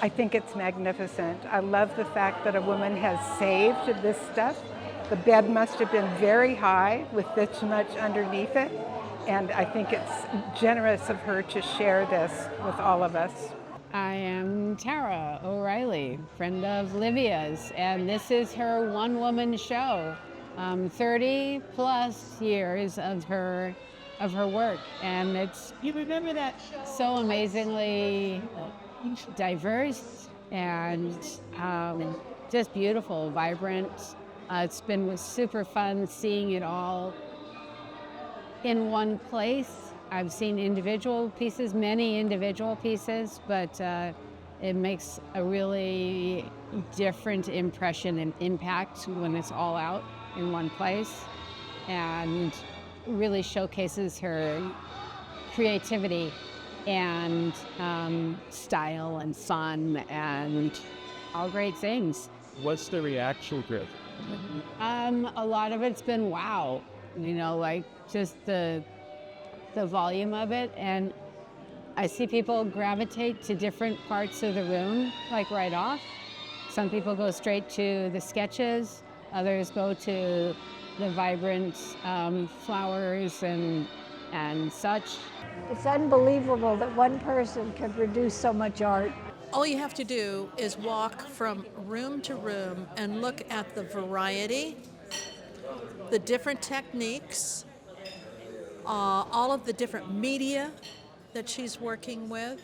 I think it's magnificent. I love the fact that a woman has saved this stuff. The bed must have been very high with this much underneath it, and I think it's generous of her to share this with all of us. I am Tara O'Reilly, friend of Livia's, and this is her one-woman show. 30 plus years of her work, and it's You remember that show? so amazingly diverse and just beautiful, vibrant. It's been super fun seeing it all in one place. I've seen individual pieces, many individual pieces, but it makes a really different impression and impact when it's all out in one place, and really showcases her creativity and style and fun and all great things. What's the reaction group? A lot of it's been wow, like just the volume of it, and I see people gravitate to different parts of the room, like right off. Some people go straight to the sketches, others go to the vibrant flowers and such. It's unbelievable that one person can produce so much art. All you have to do is walk from room to room and look at the variety, the different techniques, all of the different media that she's working with,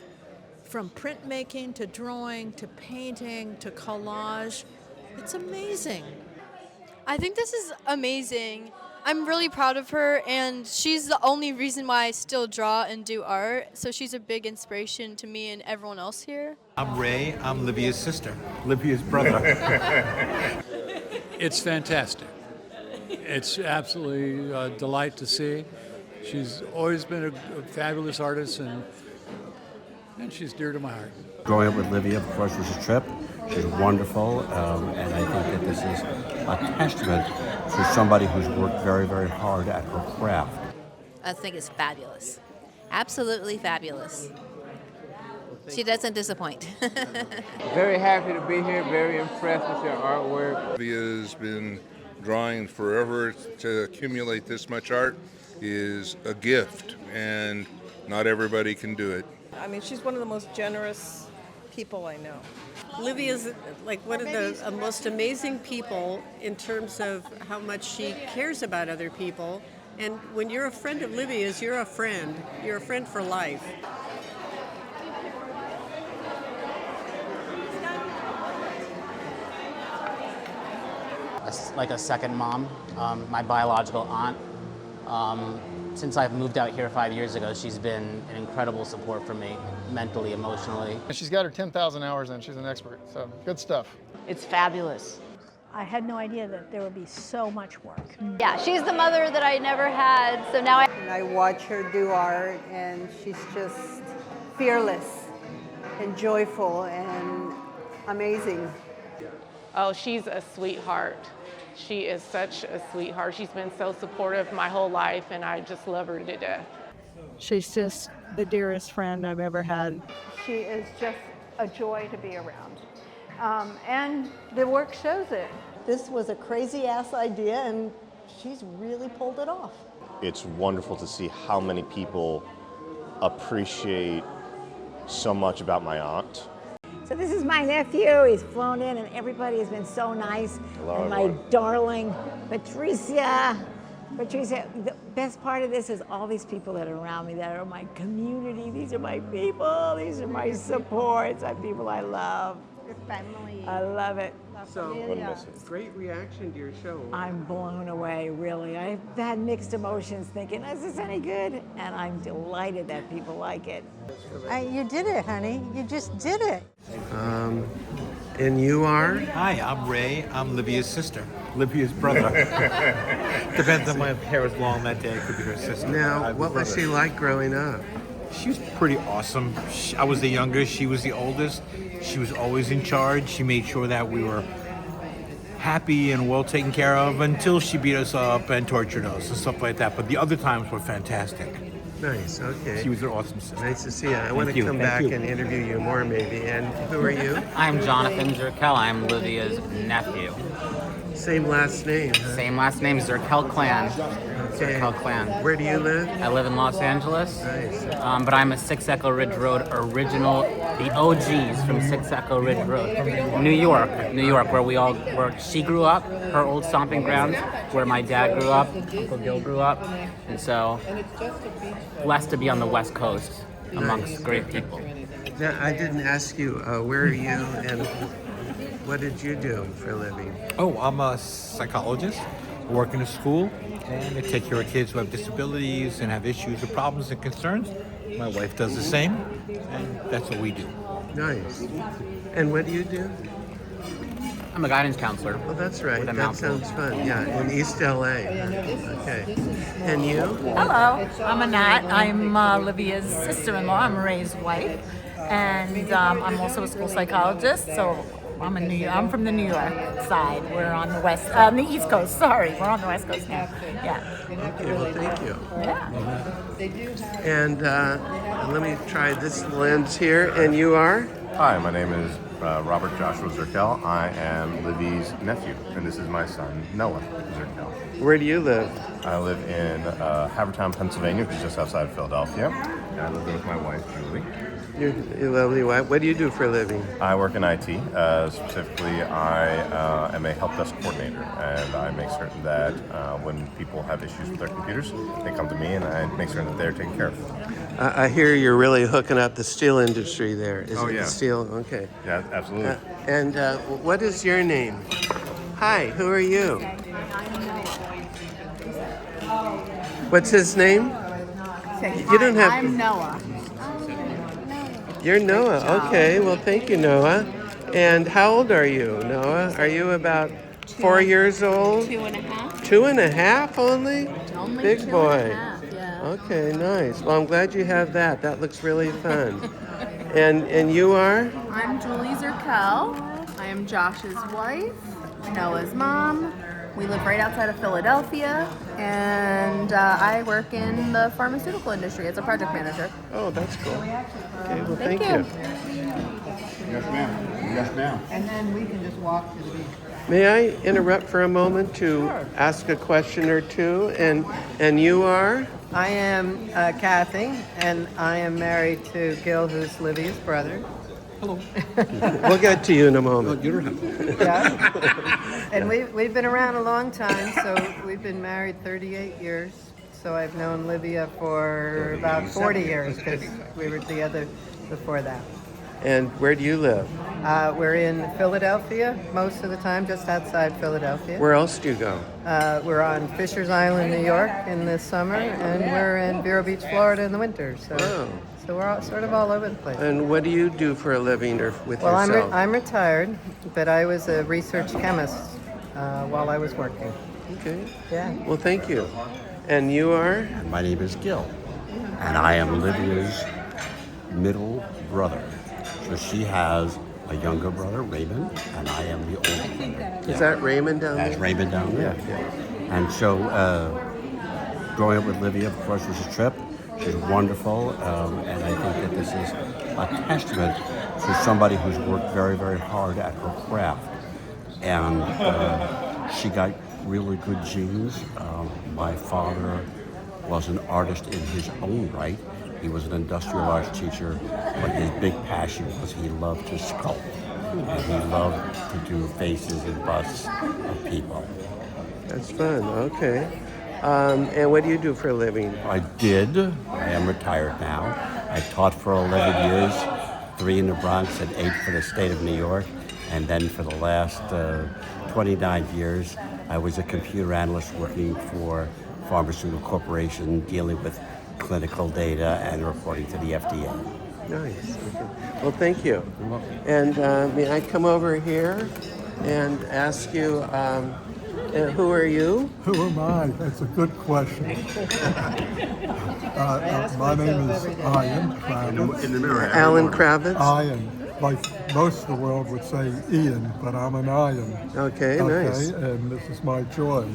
from printmaking to drawing to painting to collage. It's amazing. I think this is amazing. I'm really proud of her, and she's the only reason why I still draw and do art, so she's a big inspiration to me and everyone else here. I'm Ray. I'm Livia's sister. Livia's brother. It's fantastic. It's absolutely a delight to see. She's always been a fabulous artist, and she's dear to my heart. Growing up with Livia, of course, was a trip. She's wonderful, and I think that this is a testament to somebody who's worked very, very hard at her craft. I think it's fabulous. Absolutely fabulous. She doesn't disappoint. Very happy to be here, very impressed with your artwork. Livia's been drawing forever. To accumulate this much art is a gift, and not everybody can do it. I mean, she's one of the most generous people I know. Livia's like one of the most amazing people in terms of how much she cares about other people. And when you're a friend of Livia's, you're a friend. You're a friend for life. Like a second mom, my biological aunt. Since I've moved out here 5 years ago, she's been an incredible support for me, mentally, emotionally. She's got her 10,000 hours in, she's an expert, so good stuff. It's fabulous. I had no idea that there would be so much work. Yeah, she's the mother that I never had, so now I watch her do art, and she's just fearless and joyful and amazing. Oh, she's a sweetheart. She is such a sweetheart. She's been so supportive my whole life, and I just love her to death. She's just the dearest friend I've ever had. She is just a joy to be around. And the work shows it. This was a crazy-ass idea, and she's really pulled it off. It's wonderful to see how many people appreciate so much about my aunt. So this is my nephew. He's flown in, and everybody has been so nice. Hello, and my everyone. darling Patricia. Patricia, the best part of this is all these people that are around me that are my community. These are my people. These are my supports. I'm people I love. Your family. I love it. So, great reaction to your show. I'm blown away, really. I've had mixed emotions thinking, is this any good? And I'm delighted that people like it. You did it, honey. You just did it. And you are? Hi, I'm Ray. I'm Livia's sister. Livia's brother. Depends on my hair was long that day. It could be her sister. Now, what was she like growing up? She was pretty awesome. I was the youngest. She was the oldest. She was always in charge. She made sure that we were happy and well taken care of until she beat us up and tortured us and stuff like that. But the other times were fantastic. Nice, okay. She was an awesome sister. Nice to see you. I want to you, come thank back you. and interview you more maybe. And who are you? I'm Jonathan Zirkel. I'm Livia's nephew. Same last name, huh? Same last name, Zirkel clan. Okay. Zirkel clan. Where do you live? I live in Los Angeles. Nice. But I'm a 6 Echo Ridge Road original, the OGs from 6 Echo Ridge Road. New York, where she grew up, her old stomping grounds, where my dad grew up, Uncle Gil grew up. And so, blessed to be on the West Coast amongst great people. Now, I didn't ask you, where are you and what did you do for a living? Oh, I'm a psychologist. I work in a school, and I take care of kids who have disabilities and have issues or problems and concerns. My wife does the same, and that's what we do. Nice. And what do you do? I'm a guidance counselor. Oh, that's right. With a That mouthful. sounds fun. Yeah, in East LA. Okay. And you? Hello, I'm Annette. I'm Livia's sister-in-law. I'm Ray's wife, and I'm also a school psychologist. So I'm from the New York side. We're on the East Coast. Sorry, we're on the West Coast now. Yeah. Okay. Well, thank you. Yeah. And let me try this lens here. And you are? Hi, my name is Robert Joshua Zirkel. I am Livy's nephew, and this is my son, Noah Zirkel. Where do you live? I live in Havertown, Pennsylvania, which is just outside of Philadelphia. And I live there with my wife, Julie. Your lovely wife. What do you do for a living? I work in IT. Specifically, I am a help desk coordinator, and I make certain that when people have issues with their computers, they come to me, and I make certain that they're taken care of. I hear you're really hooking up the steel industry there. Is Oh, it yeah. steel? Okay. Yeah, absolutely. And what is your name? Hi, who are you? What's his name? You don't have. I'm Noah. You're Noah. Okay. Well, thank you, Noah. And how old are you, Noah? Are you about 4 years old? 2.5. 2.5 only? Only Big 2.5, boy. yeah. Okay, nice. Well, I'm glad you have that. That looks really fun. And you are? I'm Julie Zirkel. I am Josh's wife, Noah's mom. We live right outside of Philadelphia, and I work in the pharmaceutical industry as a project manager. Oh, that's cool. Okay, well, thank you. Yes, ma'am. Yes, ma'am. And then we can just walk to the beach. May I interrupt for a moment to ask a question or two? And you are? I am Kathy, and I am married to Gil, who's Livia's brother. Hello. We'll get to you in a moment. You don't have to. Yeah. And we've been around a long time, so we've been married 38 years. So I've known Livia for about 40 years, because we were together before that. And where do you live? We're in Philadelphia most of the time, just outside Philadelphia. Where else do you go? We're on Fisher's Island, New York in the summer, and we're in Vero Beach, Florida in the winter. So we're sort of all over the place. And what do you do for a living or with Well, yourself? I'm retired, but I was a research chemist while I was working. Okay. Yeah. Well, thank you. And you are? My name is Gil, and I am Livia's middle brother. So she has a younger brother, Raymond, and I am the older brother. Is that Raymond down there? That's Raymond down there. And so growing up with Livia, of course, was a trip. She's wonderful, and I think that this is a testament to somebody who's worked very, very hard at her craft. And she got really good genes. My father was an artist in his own right. He was an industrial arts teacher, but his big passion was he loved to sculpt. And he loved to do faces and busts of people. That's fun. Okay. And what do you do for a living? I did. I am retired now. I taught for 11 years, 3 in the Bronx and 8 for the state of New York. And then for the last 29 years, I was a computer analyst working for pharmaceutical corporation dealing with clinical data and reporting to the FDA. Nice. Okay. Well, thank you. And may I come over here and ask you, who are you? Who am I? That's a good question. My name is Ian Kravitz. Alan Kravitz? Ian. Like most of the world would say Ian, but I'm an Ian. Okay, nice. And this is my joy.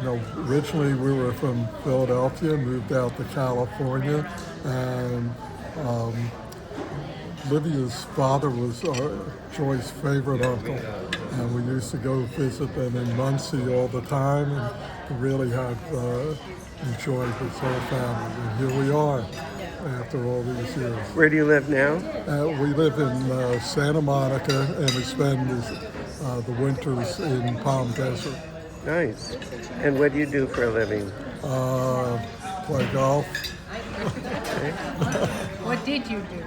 originally we were from Philadelphia, moved out to California, and Livia's father was Joy's favorite uncle, and we used to go visit them in Muncie all the time, and really have enjoyed this whole family. And here we are after all these years. Where do you live now? We live in Santa Monica, and we spend the winters in Palm Desert. Nice. And what do you do for a living? Play golf. What did you do?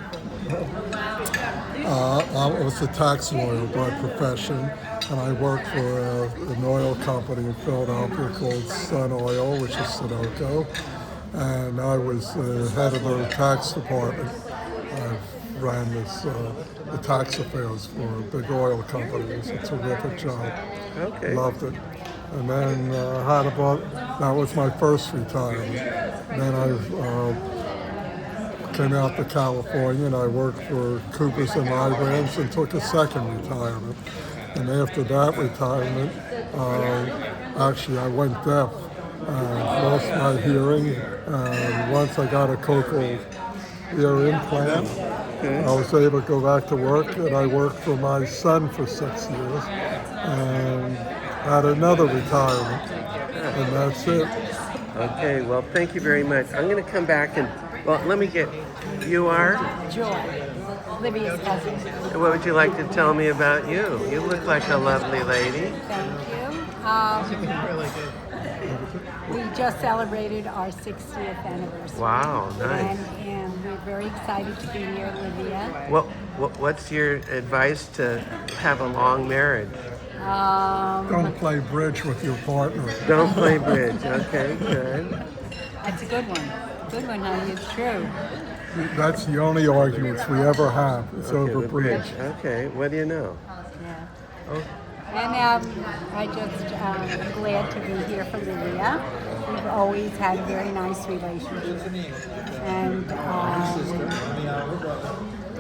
I was a tax lawyer by profession, and I worked for an oil company in Philadelphia called Sun Oil, which is Sunoco, and I was head of their tax department. I ran the tax affairs for a big oil company. It was a terrific job. Okay. Loved it. And then that was my first retirement. Then I came out to California, and I worked for Coopers and Lybrand and took a second retirement. And after that retirement, actually I went deaf and lost my hearing. And once I got a cochlear implant, I was able to go back to work, and I worked for my son for 6 years and had another retirement, and that's it. Okay, well, thank you very much. I'm going to come back and, well, let me get, you are? Joy, Livia's cousin. What would you like to tell me about you? You look like a lovely lady. Thank you. We just celebrated our 60th anniversary. Wow, nice. And we're very excited to be here, Livia. What's your advice to have a long marriage? Don't play bridge with your partner. Don't play bridge. Okay, good. That's a good one. Good one, honey. It's true. That's the only arguments we ever have. It's over the bridge. Okay, what do you know? Yeah. Oh. And I just am glad to be here for Livia. We've always had a very nice relationship. And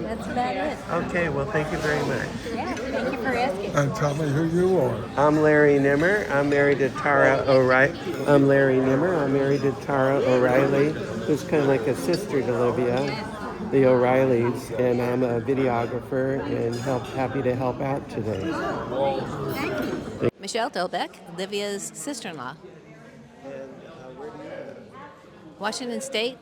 that's about it. Okay, well, thank you very much. Yeah, thank you for asking. And tell me who you are. I'm Larry Nimmer. I'm married to Tara O'Reilly. I'm Larry Nimmer. I'm married to Tara O'Reilly, who's kind of like a sister to Livia, the O'Reillys, and I'm a videographer and happy to help out today. Michelle Dolbeck, Livia's sister-in-law. Washington State,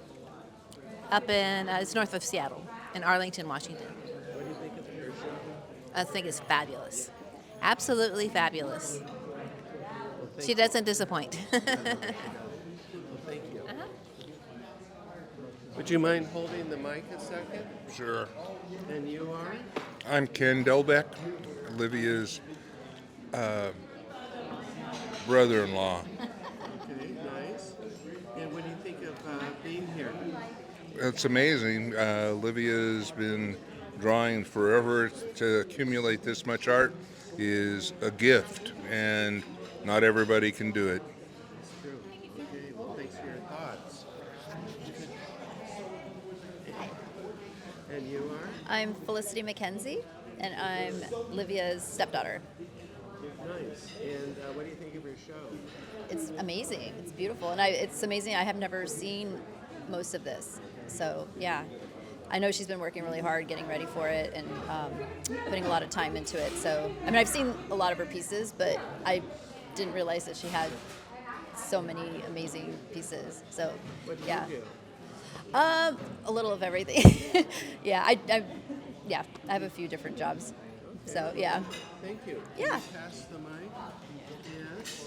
up in, it's north of Seattle, in Arlington, Washington. What do you think of her show? I think it's fabulous. Absolutely fabulous. She doesn't disappoint. Well, thank you. Would you mind holding the mic a second? Sure. And you are? I'm Ken Delbeck, Livia's brother-in-law. Okay, nice. And what do you think of being here? It's amazing. Livia's been drawing forever. To accumulate this much art is a gift, and not everybody can do it. It's true. Okay, well, thanks for your thoughts. And you are? I'm Felicity McKenzie, and I'm Livia's stepdaughter. Nice. And what do you think of your show? It's amazing. It's beautiful, and it's amazing. I have never seen most of this, so yeah. I know she's been working really hard getting ready for it and putting a lot of time into it. So, I mean, I've seen a lot of her pieces, but I didn't realize that she had so many amazing pieces. So, What do yeah. you do? A little of everything. Yeah, I have a few different jobs. Okay. So, yeah. Thank you. Yeah. Can you pass the mic? Yes.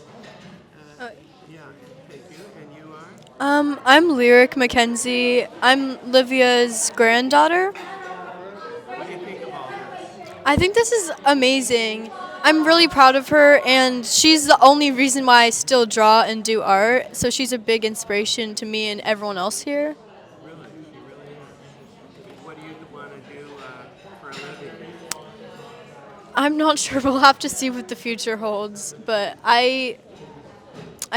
Yeah, thank you. And you are? I'm Lyric McKenzie. I'm Livia's granddaughter. What do you think of all this? I think this is amazing. I'm really proud of her, and she's the only reason why I still draw and do art. So she's a big inspiration to me and everyone else here. Really? She really is. What do you want to do for a living? I'm not sure. We'll have to see what the future holds, but I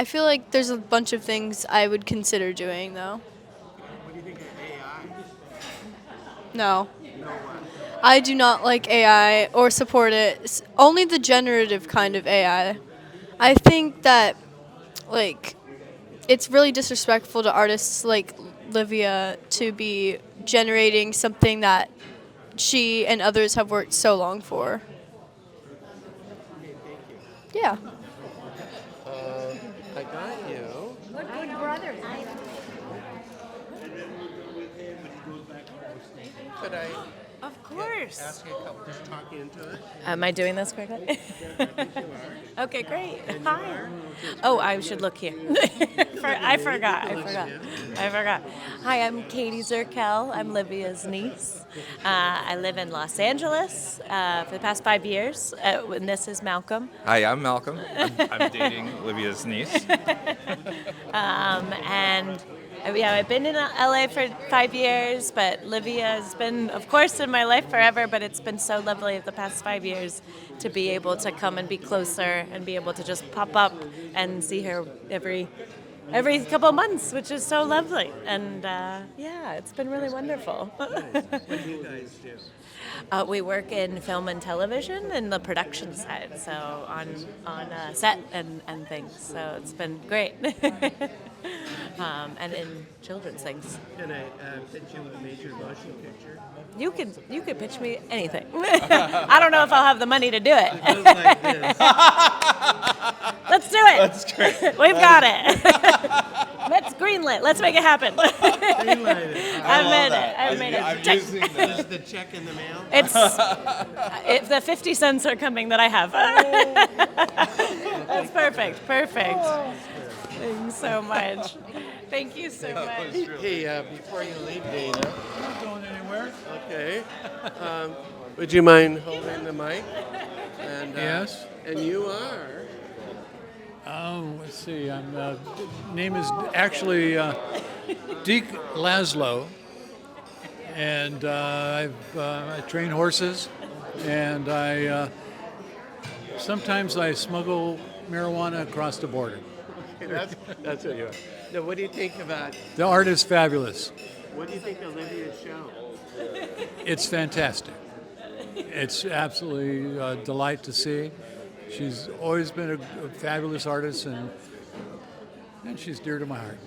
feel like there's a bunch of things I would consider doing, though. What do you think of AI? No. No what? I do not like AI or support it. Only the generative kind of AI. I think that like, it's really disrespectful to artists like Livia to be generating something that she and others have worked so long for. Yeah. I got you. What good brothers. Could I Of course. ask you a couple, just talk you into it? Am I doing this correctly? Okay, great. Hi. Oh, I should look here. I forgot. Hi, I'm Katie Zirkel. I'm Livia's niece. I live in Los Angeles for the past 5 years. And this is Malcolm. Hi, I'm Malcolm. I'm dating Livia's niece. And yeah, I've been in LA for 5 years, but Livia has been, of course, in my life forever, but it's been so lovely the past 5 years to be able to come and be closer and be able to just pop up and see her every couple of months, which is so lovely. And yeah, it's been really wonderful. What do you guys do? We work in film and television and the production side, so on set and things. So it's been great. And in children's things. Can I pitch you a major motion picture? You could pitch me anything. I don't know if I'll have the money to do it. It goes like this. Let's do it. That's great. We've got it. Let's greenlit. Let's make it happen. Greenlight it. I've made it. I'm using that. Is the check in the mail? If the 50 cents are coming that I have. That's perfect. Thanks so much. Thank you so much. Hey, before you leave, Dana. I'm not going anywhere. Okay. Would you mind holding the mic? And, Yes. And you are? Let's see. Name is actually Deke Laszlo, and I train horses, and sometimes I smuggle marijuana across the border. Okay, that's what you are. Now, what do you think about? The art is fabulous. What do you think of Livia's show? It's fantastic. It's absolutely a delight to see. She's always been a fabulous artist, and she's dear to my heart.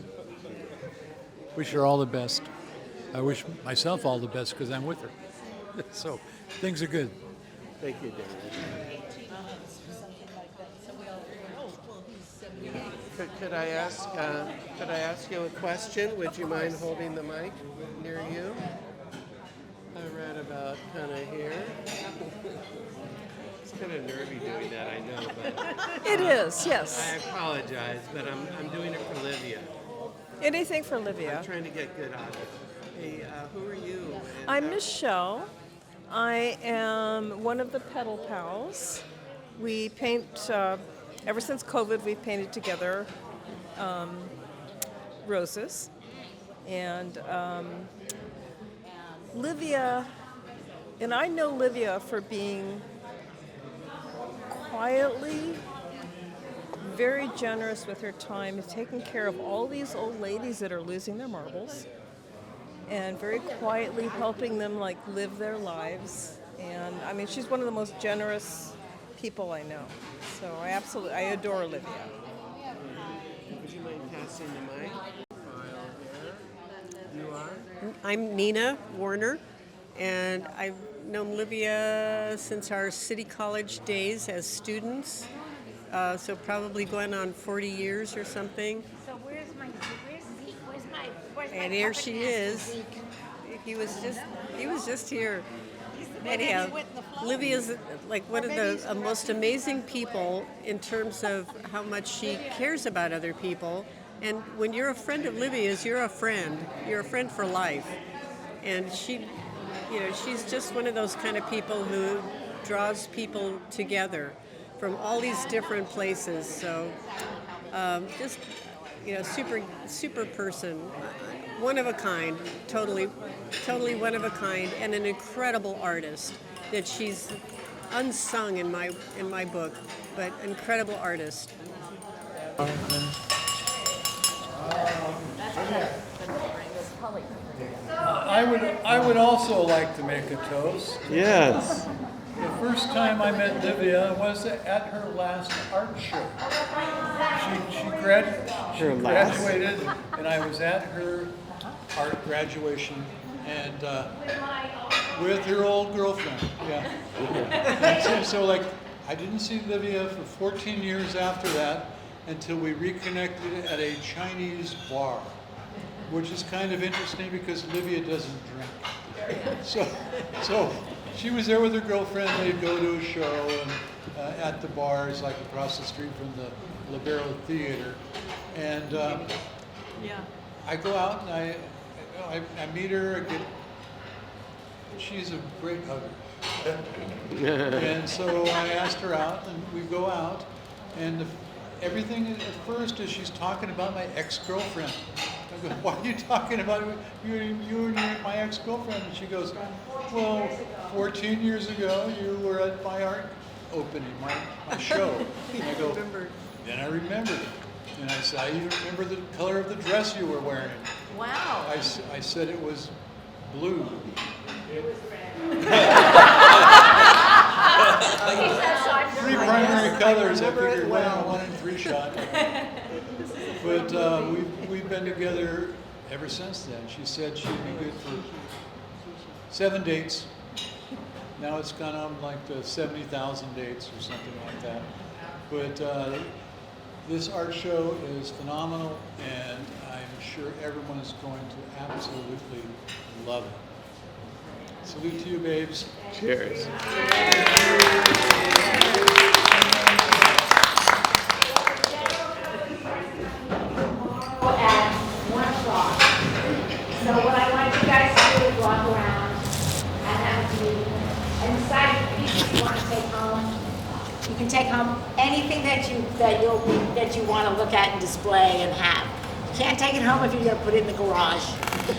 Wish her all the best. I wish myself all the best because I'm with her. So things are good. Thank you, David. Could I ask you a question? Would you mind holding the mic near you? I read about kind of here. It's kind of nervy doing that, I know, but it is, yes. I apologize, but I'm doing it for Livia. Anything for Livia. I'm trying to get good at it. Hey, who are you? And, I'm Michelle. I am one of the Pedal Pals. We paint, ever since COVID, we've painted together roses. And Livia, and I know Livia for being quietly very generous with her time, taking care of all these old ladies that are losing their marbles, and very quietly helping them like live their lives. And I mean, she's one of the most generous people I know. So I adore Livia. would you mind passing the mic? File here. You are? I'm Nina Warner, and I've known Livia since our City College days as students, so probably going on 40 years or something. So where's Zeke? And here she is. He was just here. Anyhow, Livia's like one of the most amazing people in terms of how much she cares about other people. And when you're a friend of Livia's, you're a friend. You're a friend for life. And she's just one of those kind of people who draws people together from all these different places. So just, super person. One of a kind, totally one of a kind, and an incredible artist that she's unsung in my book, but incredible artist. I would also like to make a toast. Yes. The first time I met Livia was at her last art show. She graduated, and I was at her art graduation, and with her old girlfriend. Yeah. And so like, I didn't see Livia for 14 years after that until we reconnected at a Chinese bar, which is kind of interesting because Livia doesn't drink. So she was there with her girlfriend. They'd go to a show and at the bars, like across the street from the Libero Theater. And I go out and I meet her. She's a great hugger. And so I asked her out, and we go out, and everything at first is she's talking about my ex-girlfriend. I go, why are you talking about you and my ex-girlfriend? And she goes, well, 14 years ago you were at my art opening, my show. And I go, then I remembered it. And I said, I even remember the color of the dress you were wearing. Wow. I said it was blue. Three primary colors. I figured one in three shot. But we've been together ever since then. She said she'd be good for 7 dates. Now it's gone on like to 70,000 dates or something like that. But this art show is phenomenal, and I'm sure everyone is going to absolutely love it. Salute to you, babes. Cheers. At 1 o'clock. So what I want you guys to do is walk around and have a meeting and decide the pieces you want to take home. You can take home anything that you want to look at and display and have. You can't take it home if you're going to put it in the garage,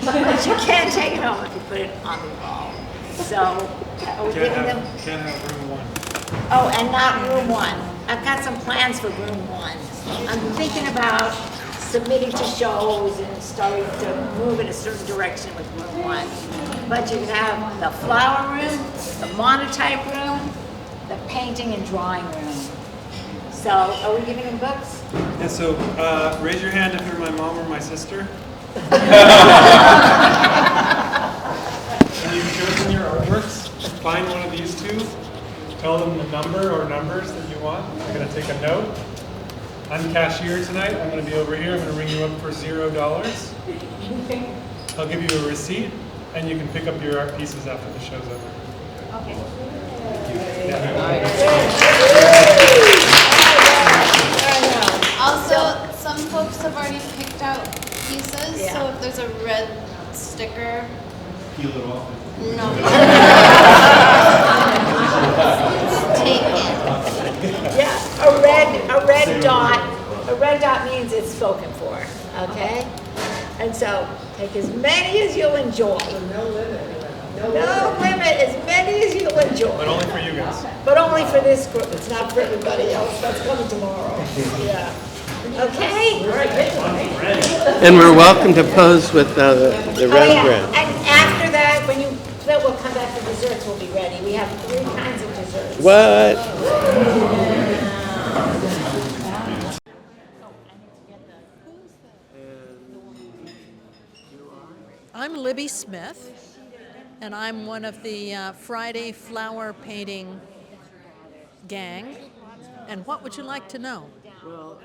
but you can take it home if you put it on the wall. So are we giving them? Can't have room 1. Oh, and not room 1. I've got some plans for room 1. I'm thinking about submitting to shows and starting to move in a certain direction with room 1. But you can have the flower room, the monotype room, the painting and drawing room. So are we giving them books? Yeah, so raise your hand if you're my mom or my sister. And you've chosen your artworks. Find one of these two. Tell them the number or numbers that you want. I'm going to take a note. I'm cashier tonight. I'm going to be over here. I'm going to ring you up for $0. I'll give you a receipt, and you can pick up your art pieces after the show's over. Okay. Also, some folks have already picked out pieces, Yeah. so if there's a red sticker, Peel it off. no. Take it. Yeah, a red dot means it's spoken for, okay? And so take as many as you'll enjoy. No limit, as many as you'll enjoy. But only for you guys. But only for this group, it's not for everybody else, that's coming tomorrow. Yeah. Okay? And we're welcome to pose with the red yeah. bread. And after that, then we'll come back, the desserts will be ready. We have 3 kinds of desserts. What? I'm Libby Smith, and I'm one of the Friday flower painting gang. And what would you like to know? Well,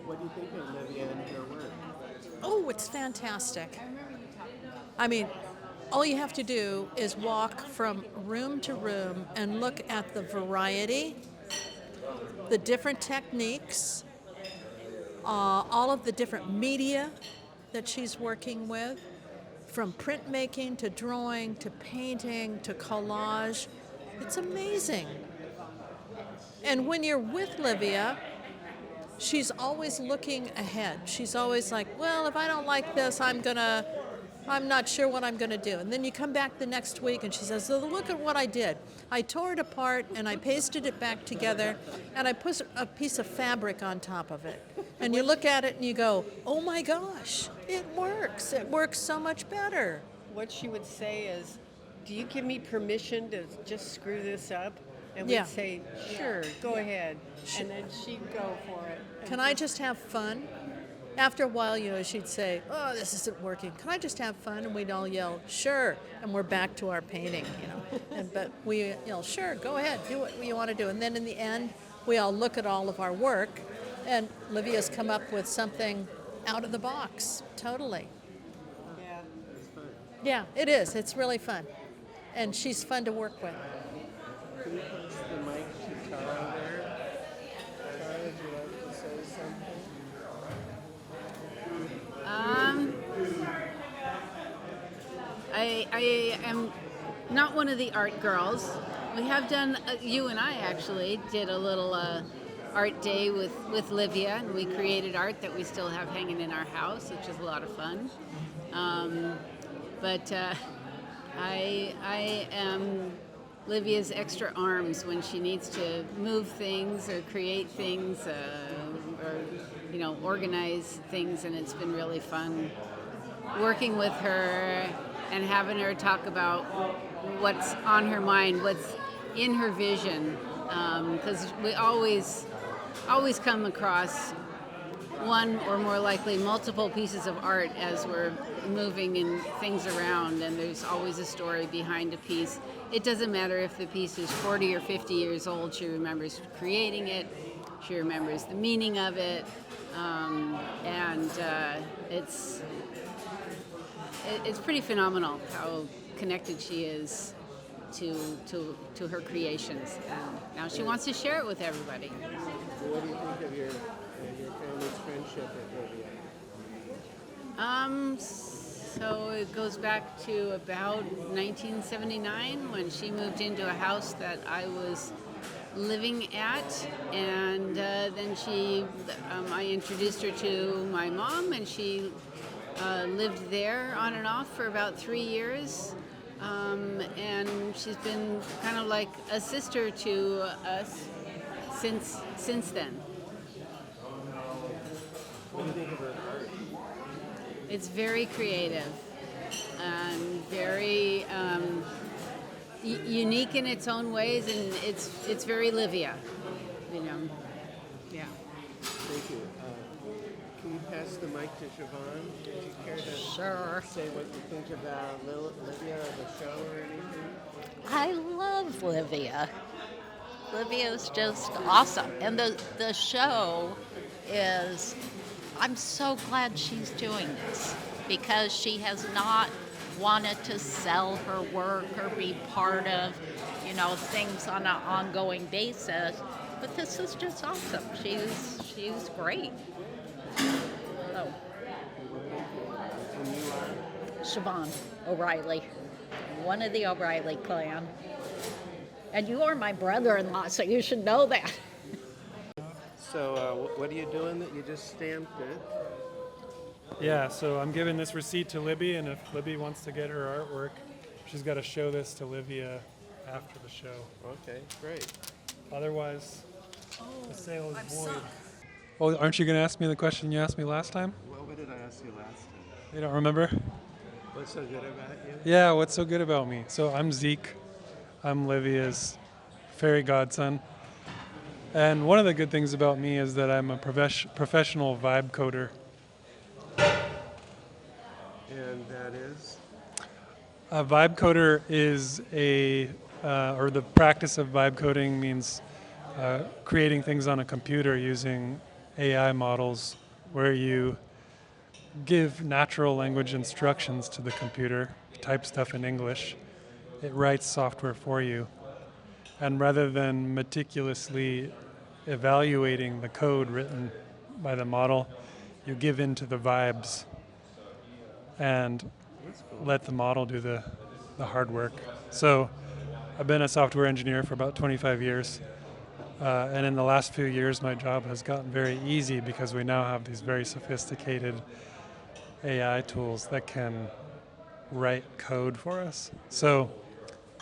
what do you think of Livia and her work? Oh, it's fantastic. I mean, all you have to do is walk from room to room and look at the variety, the different techniques, all of the different media that she's working with, from printmaking to drawing to painting to collage. It's amazing. And when you're with Livia, she's always looking ahead. She's always like, well, if I don't like this, I'm not sure what I'm gonna do. And then you come back the next week and she says, so look at what I did. I tore it apart and I pasted it back together and I put a piece of fabric on top of it. And you look at it and you go, oh my gosh, it works. It works so much better. What she would say is, do you give me permission to just screw this up? And Yeah. we'd say, sure, go ahead. And then she'd go for it. Can I just have fun? After a while, she'd say, oh, this isn't working. Can I just have fun? And we'd all yell, sure. And we're back to our painting, but we yell, sure, go ahead, do what you want to do. And then in the end, we all look at all of our work, and Livia's come up with something out of the box, totally. Yeah, it's fun. Yeah, it is. It's really fun. And she's fun to work with. Can you pass the mic to Tara there? Tara, would you like to say something? I am not one of the art girls. We have done, you and I actually did a little art day with Livia, and we created art that we still have hanging in our house, which is a lot of fun. But I am Livia's extra arms when she needs to move things or create things or organize things, and it's been really fun working with her and having her talk about what's on her mind, what's in her vision, because we always come across one or more likely multiple pieces of art as we're moving and things around, and there's always a story behind a piece. It doesn't matter if the piece is 40 or 50 years old, she remembers creating it, she remembers the meaning of it, and it's pretty phenomenal how connected she is to her creations. And now she wants to share it with everybody. What do you think of your family's friendship with Livia? So it goes back to about 1979 when she moved into a house that I was living at, and then I introduced her to my mom, and she lived there on and off for about 3 years, and she's been kind of like a sister to us since then. What do you think of her art? It's very creative and very unique in its own ways, and it's very Livia, Yeah. Thank you. Can you pass the mic to Siobhan? Would you care to say what you think about Livia or the show or anything? I love Livia. Livia's just awesome. And the show is, I'm so glad she's doing this because she has not wanted to sell her work or be part of, things on an ongoing basis. But this is just awesome. She's great. Oh. And you are? Siobhan O'Reilly, one of the O'Reilly clan. And you are my brother-in-law, so you should know that. So what are you doing that you just stamped it? Yeah, so I'm giving this receipt to Libby, and if Libby wants to get her artwork, she's got to show this to Livia after the show. Okay, great. Otherwise, the sale is void. Oh, aren't you going to ask me the question you asked me last time? Well, what did I ask you last time? You don't remember? What's so good about you? Yeah, what's so good about me? So I'm Zeke. I'm Livia's fairy godson. And one of the good things about me is that I'm a professional vibe coder. And that is? A vibe coder is or the practice of vibe coding means creating things on a computer using AI models where you give natural language instructions to the computer, type stuff in English, it writes software for you. And rather than meticulously evaluating the code written by the model, you give in to the vibes and let the model do the hard work. So I've been a software engineer for about 25 years. And in the last few years, my job has gotten very easy because we now have these very sophisticated AI tools that can write code for us. So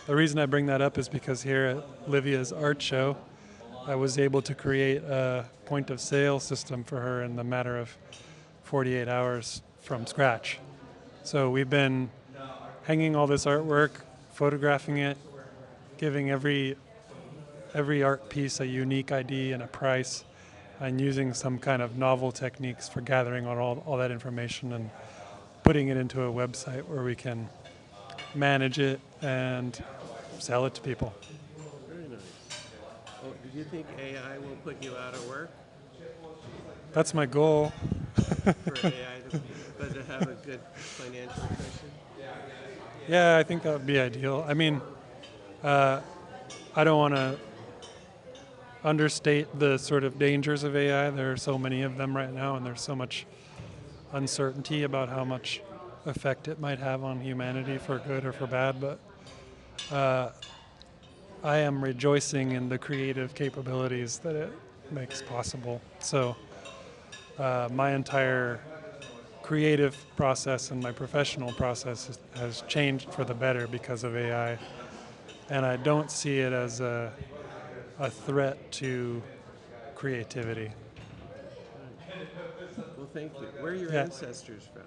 the reason I bring that up is because here at Livia's art show, I was able to create a point of sale system for her in the matter of 48 hours from scratch. So we've been hanging all this artwork photographing it, giving every art piece a unique ID and a price, and using some kind of novel techniques for gathering on all that information and putting it into a website where we can manage it and sell it to people. Very nice. Well, do you think AI will put you out of work? That's my goal. For AI to have a good financial cushion? Yeah, I think that would be ideal. I mean, I don't want to understate the sort of dangers of AI. There are so many of them right now, and there's so much uncertainty about how much effect it might have on humanity for good or for bad. But I am rejoicing in the creative capabilities that it makes possible. So my entire creative process and my professional process has changed for the better because of AI. And I don't see it as a threat to creativity. Well, thank you. Where are your Yeah. ancestors from?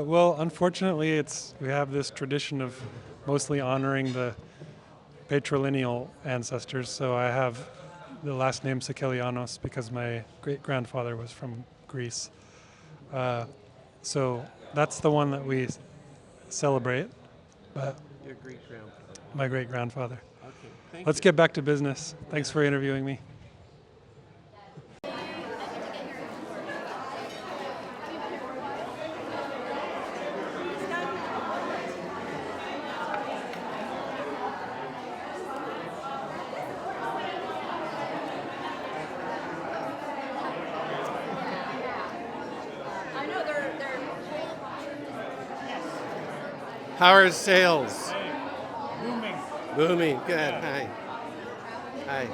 Well, unfortunately, we have this tradition of mostly honoring the patrilineal ancestors. So I have the last name Sikelianos because my great-grandfather was from Greece. So that's the one that we celebrate. But Your great-grandfather. my great-grandfather. Okay, thank Let's you. get back to business. Thanks for interviewing me. I know they're How are sales? Booming. Booming. Good. Hi. Hi.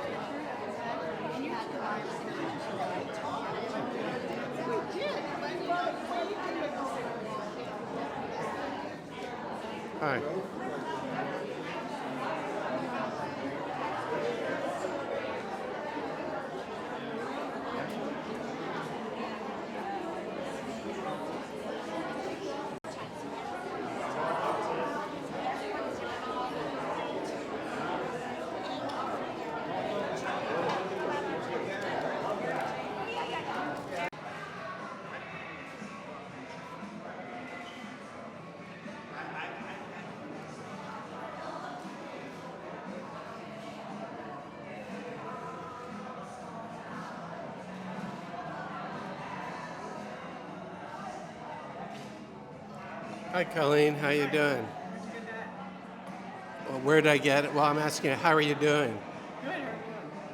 Hi. Hi, Colleen. How you doing? Well, where did I get it? Well, I'm asking you, how are you doing?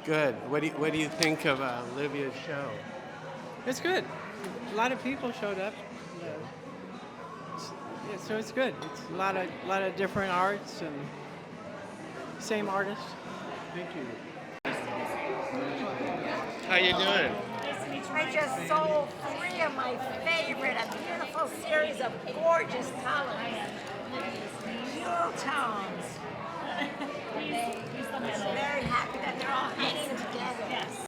Good. What do you think of Livia's show? It's good. A lot of people showed up. So it's good. It's a lot of different arts and same artist. Thank you. How you doing? I just sold 3 of my favorite, a beautiful series of gorgeous colors. Jewel tones. I'm very happy that they're all hanging together. Yes.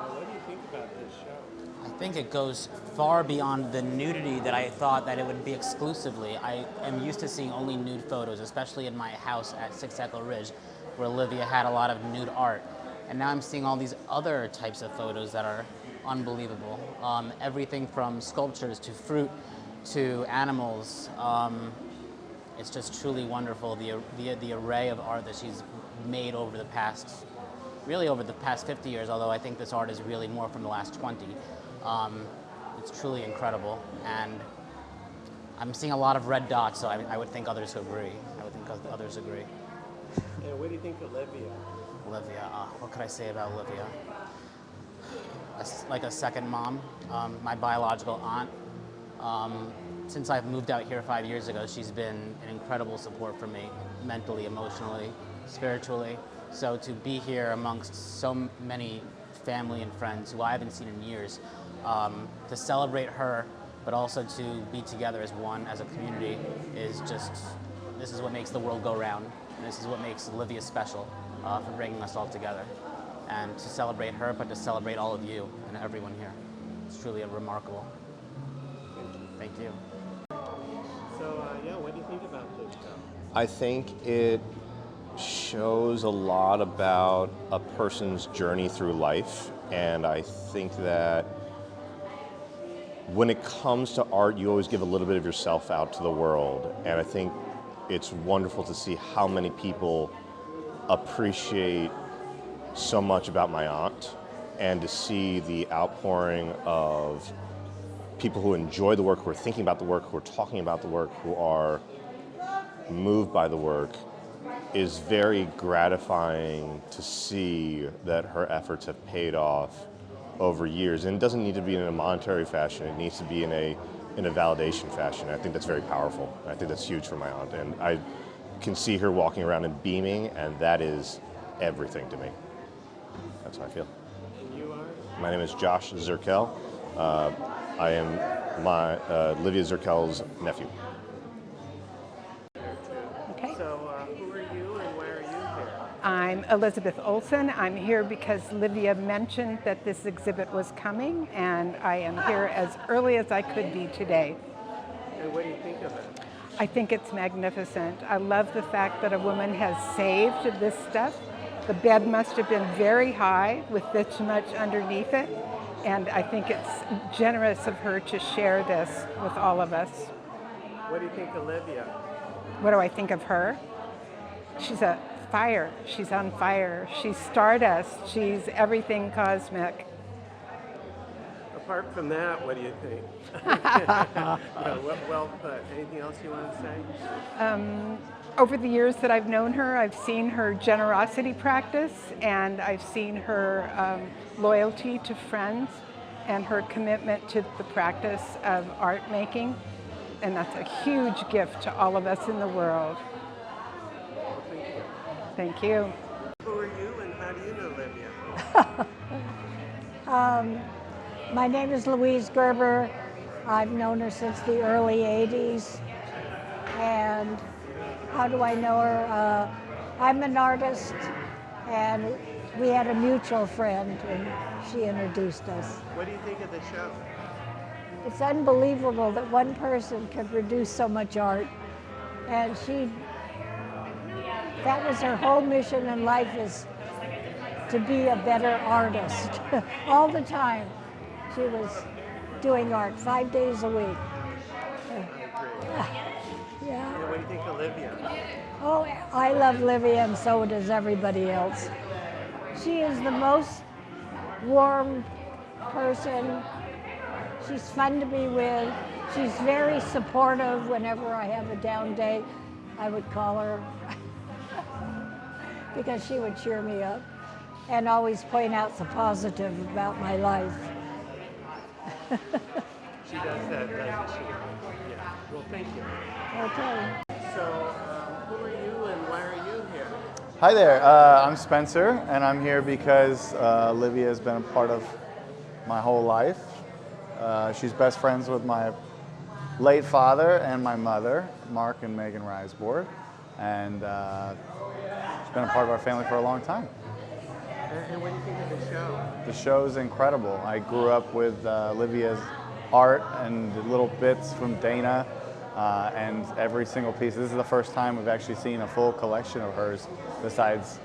What do you think about this show? I think it goes far beyond the nudity that I thought that it would be exclusively. I am used to seeing only nude photos, especially in my house at Six Echo Ridge, where Livia had a lot of nude art. And now I'm seeing all these other types of photos that are unbelievable. Everything from sculptures to fruit to animals. It's just truly wonderful, the array of art that she's made over the past, really over the past 50 years, although I think this art is really more from the last 20. It's truly incredible, and I'm seeing a lot of red dots, so I would think others agree. And what do you think of Livia? Livia, what could I say about Livia? Like a second mom, my biological aunt. Since I've moved out here 5 years ago, she's been an incredible support for me, mentally, emotionally, spiritually. So to be here amongst so many family and friends who I haven't seen in years. To celebrate her, but also to be together as one, as a community, is just, this is what makes the world go round. And this is what makes Livia special for bringing us all together. And to celebrate her, but to celebrate all of you and everyone here. It's truly remarkable. Thank you. So, yeah, what do you think about this show? I think it shows a lot about a person's journey through life, and I think that when it comes to art, you always give a little bit of yourself out to the world, and I think it's wonderful to see how many people appreciate so much about my aunt, and to see the outpouring of people who enjoy the work, who are thinking about the work, who are talking about the work, who are moved by the work, is very gratifying to see that her efforts have paid off over years. And it doesn't need to be in a monetary fashion, it needs to be in a validation fashion. I think that's very powerful. I think that's huge for my aunt. And I can see her walking around and beaming, and that is everything to me. That's how I feel. And you are? My name is Josh Zirkel. I am Livia Zirkel's nephew. Okay. So, who are you and why are you here? I'm Elizabeth Olson. I'm here because Livia mentioned that this exhibit was coming, and I am here as early as I could be today. And what do you think of it? I think it's magnificent. I love the fact that a woman has saved this stuff. The bed must have been very high with this much underneath it, and I think it's generous of her to share this with all of us. What do you think of Livia? What do I think of her? She's a fire. She's on fire. She's stardust. She's everything cosmic. Apart from that, what do you think? Well put. Anything else you want to say? Over the years that I've known her, I've seen her generosity practice, and I've seen her loyalty to friends and her commitment to the practice of art making. And that's a huge gift to all of us in the world. Thank you. Who are you and how do you know Livia? My name is Louise Gerber. I've known her since the early 80s. And how do I know her? I'm an artist, and we had a mutual friend, and she introduced us. What do you think of the show? It's unbelievable that one person could produce so much art. And that was her whole mission in life, is to be a better artist. All the time. She was doing art 5 days a week. Yeah. And what do you think of Livia? Oh, I love Livia, and so does everybody else. She is the most warm person. She's fun to be with. She's very supportive. Whenever I have a down day, I would call her because she would cheer me up and always point out the positive about my life. She does that, doesn't she? Yeah. Well, thank you. Okay. So, who are you and why are you here? Hi there, I'm Spencer, and I'm here because Livia has been a part of my whole life. She's best friends with my late father and my mother, Mark and Megan Riseboard, and she's been a part of our family for a long time. And what do you think of the show? The show's incredible. I grew up with Livia's art and little bits from Dana, and every single piece. This is the first time we've actually seen a full collection of hers, besides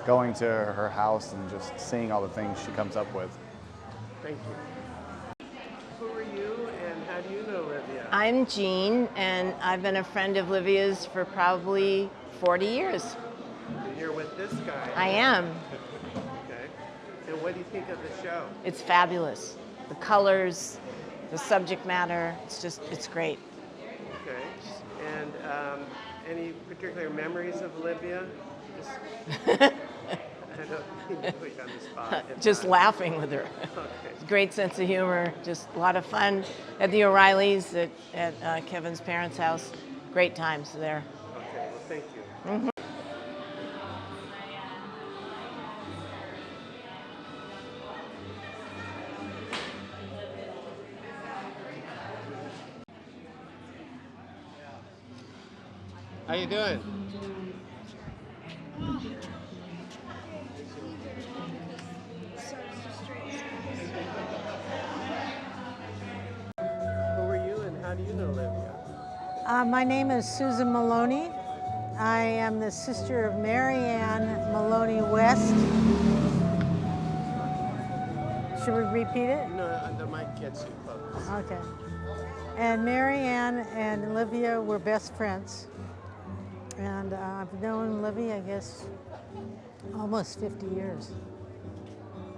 going to her house and just seeing all the things she comes up with. Thank you. Who are you and how do you know Livia? I'm Jean, and I've been a friend of Livia's for probably 40 years. And you're with this guy. I am. Okay. And what do you think of the show? It's fabulous. The colors, the subject matter, it's great. Okay. And any particular memories of Livia? I don't mean to put you on the spot. Just laughing with her. Okay. Great sense of humor, just a lot of fun at the O'Reillys at Kevin's parents' house. Great times there. Okay, well, thank you. Mm-hmm. How you doing? Who are you and how do you know Livia? My name is Susan Maloney. I am the sister of Mary Ann Maloney West. Should we repeat it? No, the mic gets you close. Okay. And Mary Ann and Livia were best friends. And I've known Livia, I guess, almost 50 years.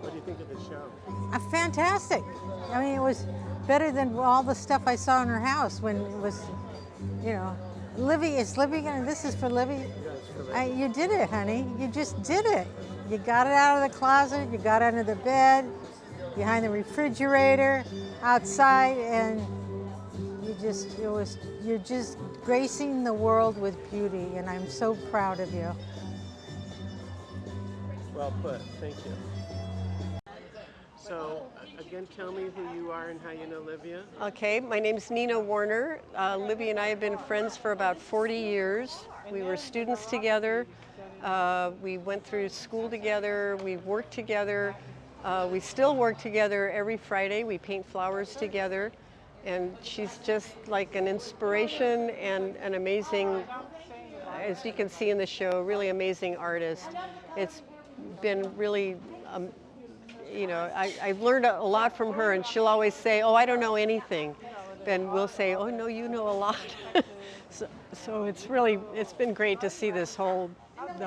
What do you think of the show? Fantastic. I mean, it was better than all the stuff I saw in her house when it was, you know, Livia, is Livia gonna, this is for Livia? You did it, honey. You just did it. You got it out of the closet, you got under the bed, behind the refrigerator, outside, and you're just gracing the world with beauty, and I'm so proud of you. Well put, thank you. So, again, tell me who you are and how you know Livia. Okay, my name's Nina Warner. Livia and I have been friends for about 40 years. We were students together. We went through school together. We worked together. We still work together every Friday. We paint flowers together. And she's just like an inspiration and an amazing, as you can see in the show, really amazing artist. It's been really, you know, I've learned a lot from her, and she'll always say, oh, I don't know anything. Then we'll say, oh, no, you know a lot. So it's been great to see the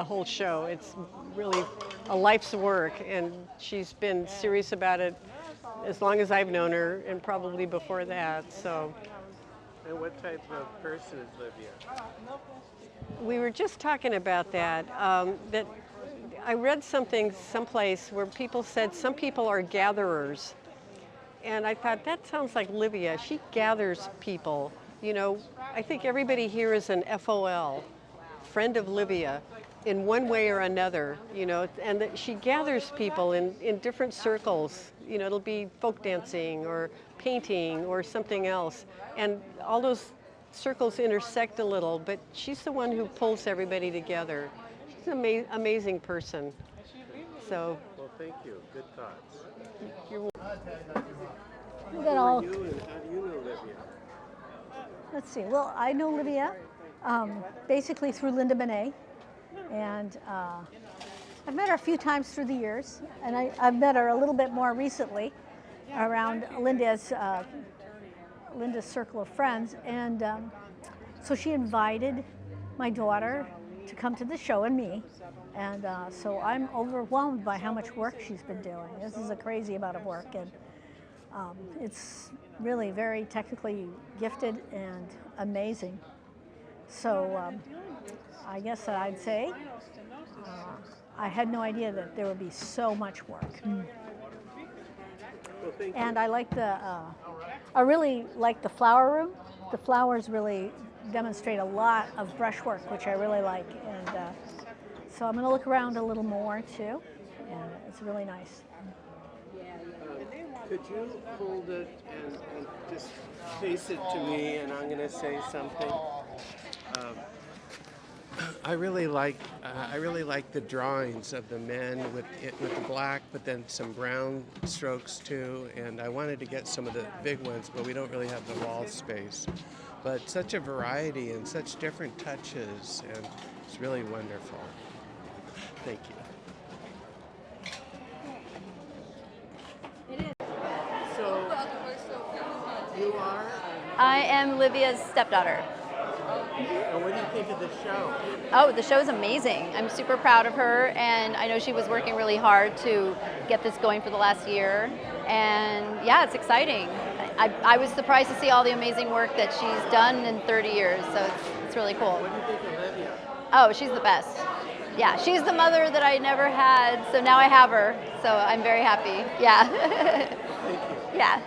whole show. It's really a life's work, and she's been serious about it as long as I've known her, and probably before that, so. And what type of person is Livia? We were just talking about that, that I read something someplace where people said some people are gatherers. And I thought, that sounds like Livia. She gathers people. You know, I think everybody here is an FOL, friend of Livia, in one way or another, you know, and that she gathers people in different circles. You know, it'll be folk dancing or painting or something else. And all those circles intersect a little, but she's the one who pulls everybody together. She's an amazing person. So. Well, thank you. Good thoughts. You're welcome. We got all. Who are you and how do you know Livia? Let's see. Well, I know Livia basically through Linda Benet, and I've met her a few times through the years, and I've met her a little bit more recently around Linda's circle of friends, and so she invited my daughter to come to the show and me, and so I'm overwhelmed by how much work she's been doing. This is a crazy amount of work, and it's really very technically gifted and amazing. So I guess that I'd say I had no idea that there would be so much work. And I like I really like the flower room. The flowers really demonstrate a lot of brushwork, which I really like. And so I'm going to look around a little more too, and it's really nice. Could you hold it and just face it to me, and I'm going to say something. I really like the drawings of the men with the black, but then some brown strokes too. And I wanted to get some of the big ones, but we don't really have the wall space. But such a variety and such different touches, and it's really wonderful. Thank you. So you are? I am Livia's stepdaughter. And what do you think of the show? Oh, the show's amazing. I'm super proud of her, and I know she was working really hard to get this going for the last year. And yeah, it's exciting. I was surprised to see all the amazing work that she's done in 30 years, so it's really cool. What do you think of Livia? Oh, she's the best. Yeah, she's the mother that I never had, so now I have her, so I'm very happy. Yeah. Thank you. Yeah.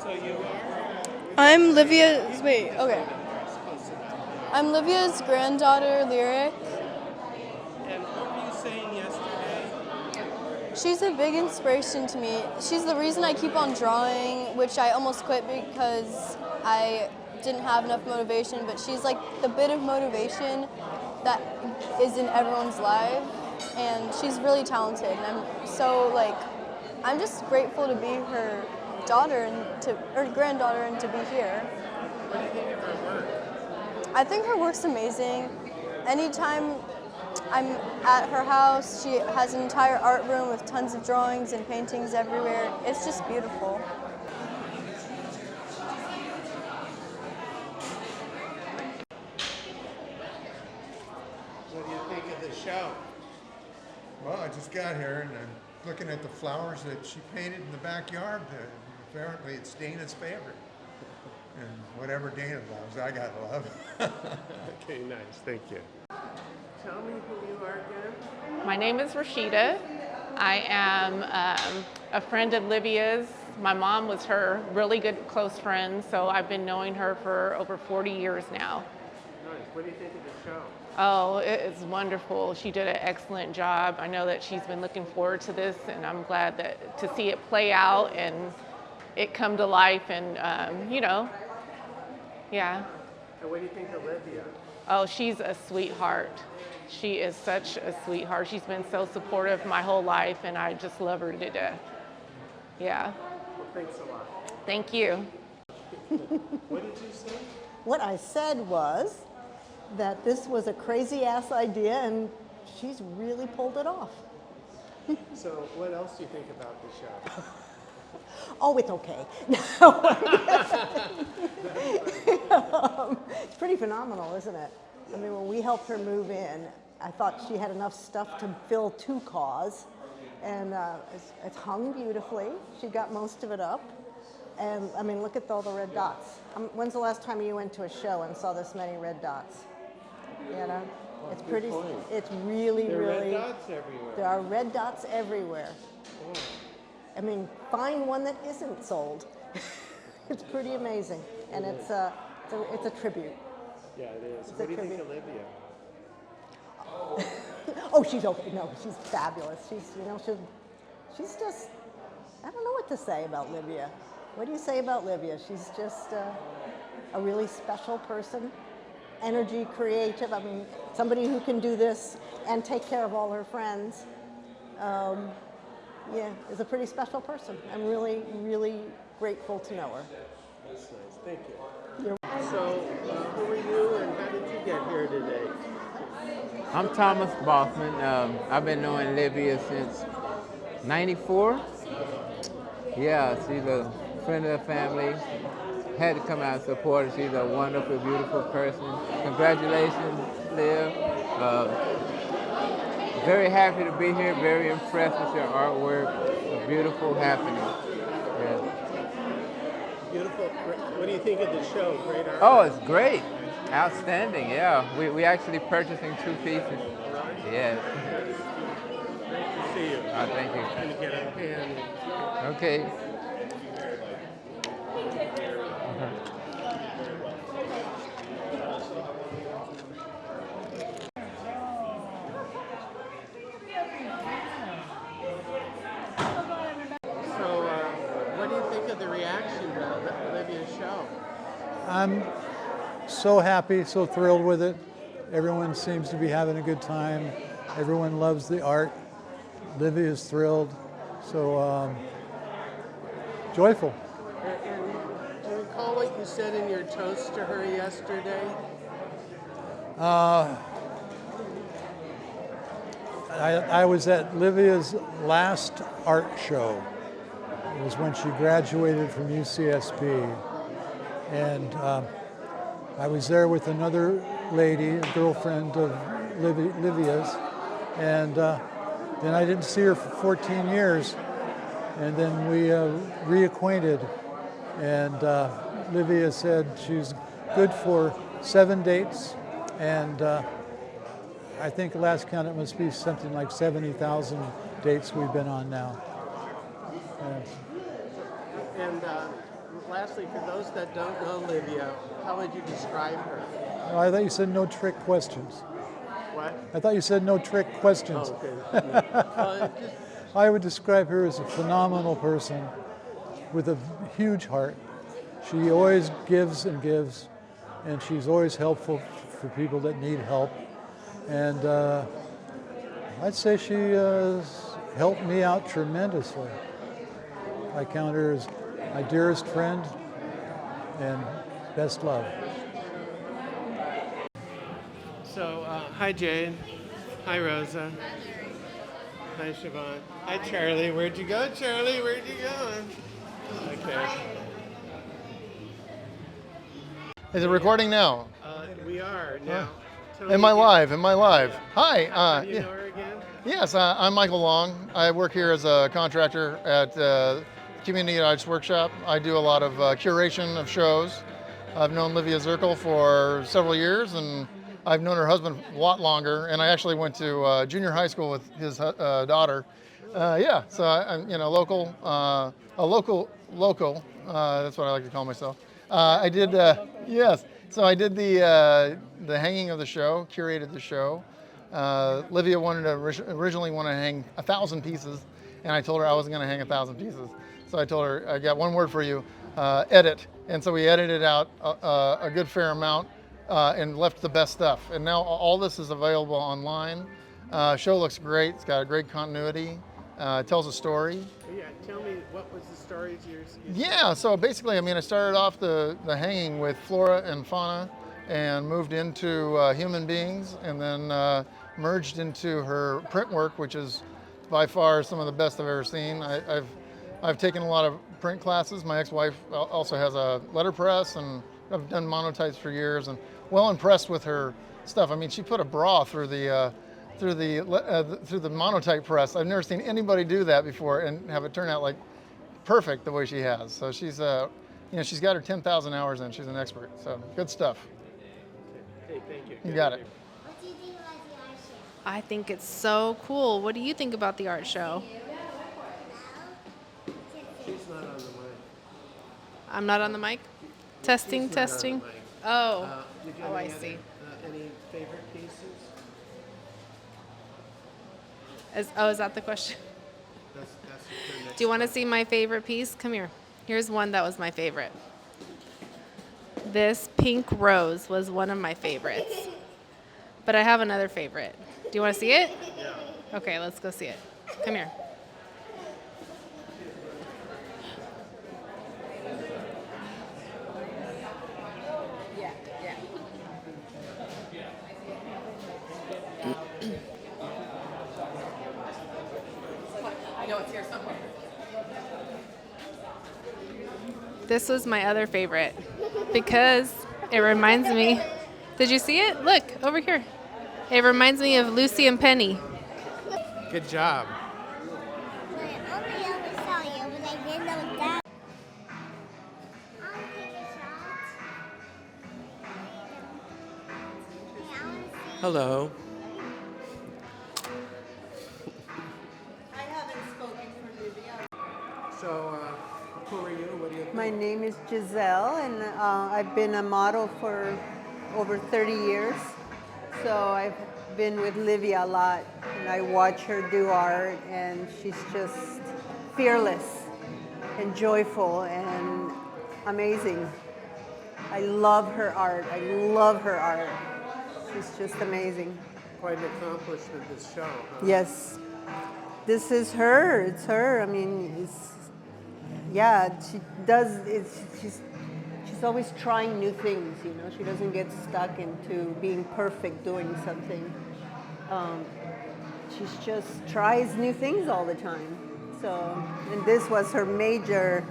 So you I'm Livia's, I'm Livia's granddaughter, Lyric. And what were you saying yesterday? She's a big inspiration to me. She's the reason I keep on drawing, which I almost quit because I didn't have enough motivation, but she's like the bit of motivation that is in everyone's life, and she's really talented, and I'm just grateful to be her daughter or granddaughter and to be here. What do you think of her work? I think her work's amazing. Anytime I'm at her house, she has an entire art room with tons of drawings and paintings everywhere. It's just beautiful. What do you think of the show? Well, I just got here and I'm looking at the flowers that she painted in the backyard. Apparently it's Dana's favorite. And whatever Dana loves, I gotta love. Okay, nice. Thank you. Tell me who you are again. My name is Rashida. I am a friend of Livia's. My mom was her really good close friend, so I've been knowing her for over 40 years now. Nice. What do you think of the show? Oh, it's wonderful. She did an excellent job. I know that she's been looking forward to this, and I'm glad to see it play out and it come to life, and yeah. And what do you think of Livia? Oh, she's a sweetheart. She is such a sweetheart. She's been so supportive my whole life, and I just love her to death. Yeah. Well, thanks a lot. Thank you. What did you say? What I said was that this was a crazy ass idea and she's really pulled it off. So what else do you think about the show? Oh, it's okay. It's pretty phenomenal, isn't it? I mean, when we helped her move in, I thought she had enough stuff to fill 2 cars, and it's hung beautifully. She got most of it up, and I mean, look at all the red dots. When's the last time you went to a show and saw this many red dots? You know, it's pretty. It's really, There are really. red dots everywhere. There are red dots everywhere. Oh. I mean, find one that isn't sold. It's pretty amazing, and it's a tribute. Yeah, it is. It's What a do you think tribute. of Livia? Oh, she's okay. No, she's fabulous. She's just. I don't know what to say about Livia. What do you say about Livia? She's just a really special person. Energy, creative. I mean, somebody who can do this and take care of all her friends. Yeah, is a pretty special person. I'm really, really grateful to know her. That's nice. Thank you. So, who are you and how did you get here today? I'm Thomas Bossman. I've been knowing Livia since '94. Yeah, she's a friend of the family. Had to come out and support her. She's a wonderful, beautiful person. Congratulations, Liv. Very happy to be here. Very impressed with your artwork. A beautiful happening. Yeah. Beautiful. What do you think of the show? Great art. Oh, it's great. Outstanding, yeah. We actually purchasing 2 pieces. Yeah. Nice to see you. Thank you. Trying to get a pen. Okay. So, what do you think of the reaction to Livia's show? I'm so happy, so thrilled with it. Everyone seems to be having a good time. Everyone loves the art. Livia is thrilled. So joyful. And do you recall what you said in your toast to her yesterday? I was at Livia's last art show. It was when she graduated from UCSB. And I was there with another lady, a girlfriend of Livia's. And then I didn't see her for 14 years. And then we reacquainted. And Livia said she's good for 7 dates. And I think the last count, it must be something like 70,000 dates we've been on now. Yes. And lastly, for those that don't know Livia, how would you describe her? Oh, I thought you said no trick questions. What? I thought you said no trick questions. Oh, okay. I would describe her as a phenomenal person with a huge heart. She always gives and gives, and she's always helpful for people that need help. And I'd say she helped me out tremendously. I count her as my dearest friend and best love. So, hi Jade. Hi Rosa. Hi Siobhan. Hi Charlie. Where'd you go, Charlie? Where'd you go? Okay. Is it recording now? We are now. Am I live? Am I live? Hi. How do you know her again? Yes, I'm Michael Long. I work here as a contractor at Community Arts Workshop. I do a lot of curation of shows. I've known Livia Zirkel for several years, and I've known her husband a lot longer. And I actually went to junior high school with his daughter. Yeah, so I'm local, a local. That's what I like to call myself. I did yes. So I did the hanging of the show, curated the show. Livia originally wanted to hang 1,000 pieces, and I told her I wasn't going to hang 1,000 pieces. So I told her, I got one word for you, edit. And so we edited out a good fair amount and left the best stuff. And now all this is available online. Show looks great. It's got a great continuity. It tells a story. Yeah, tell me, what was the stories you Yeah, so basically, I started off the hanging with flora and fauna and moved into human beings, and then merged into her print work, which is by far some of the best I've ever seen. I've taken a lot of print classes. My ex-wife also has a letterpress, and I've done monotypes for years, and well impressed with her stuff. She put a bra through the monotype press. I've never seen anybody do that before and have it turn out like perfect the way she has. So she's she's got her 10,000 hours in. She's an expert. So good stuff. Okay, thank you. You got it. I think it's so cool. What do you think about the art show? She's not on the mic. I'm not on the mic? Testing, She's not on testing. the mic. Oh, Did you have I any see. Any favorite pieces? Is that the question? Do you want to see my favorite piece? Come here. Here's one that was my favorite. This pink rose was one of my favorites. But I have another favorite. Do you want to see it? Yeah. Okay, let's go see it. Come here. Yeah, yeah. I know it's here somewhere. This was my other favorite because it reminds me. Did you see it? Look, over here. It reminds me of Lucy and Penny. Good job. Hello. I haven't spoken for Livia. So, who are you? What do you think? My name is Giselle, and I've been a model for over 30 years. So I've been with Livia a lot, and I watch her do art, and she's just fearless and joyful and amazing. I love her art. I love her art. She's just amazing. Quite an accomplishment, this show, huh? Yes. This is her. It's her. She does. She's always trying new things. She doesn't get stuck into being perfect doing something. She's just tries new things all the time. So, and this was her major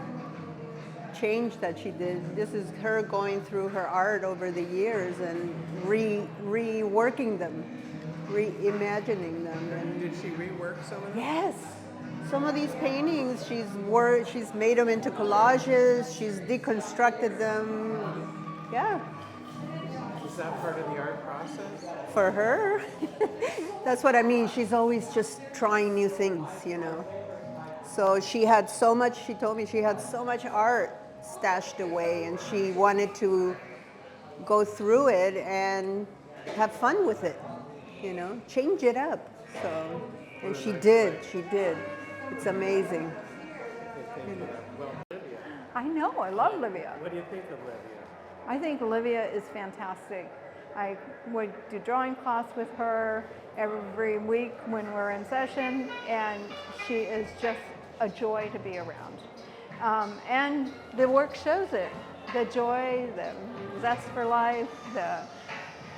change that she did. This is her going through her art over the years and reworking them, reimagining them. And did she rework some of them? Yes. Some of these paintings, she's made them into collages, she's deconstructed them. Yeah. Is that part of the art process? For her, that's what I mean. She's always just trying new things, So she told me she had so much art stashed away, and she wanted to go through it and have fun with it, change it up. So, and she did. It's amazing. I know, I love Livia. What do you think of Livia? I think Livia is fantastic. I would do drawing class with her every week when we're in session, and she is just a joy to be around. And the work shows it. The joy, the zest for life, the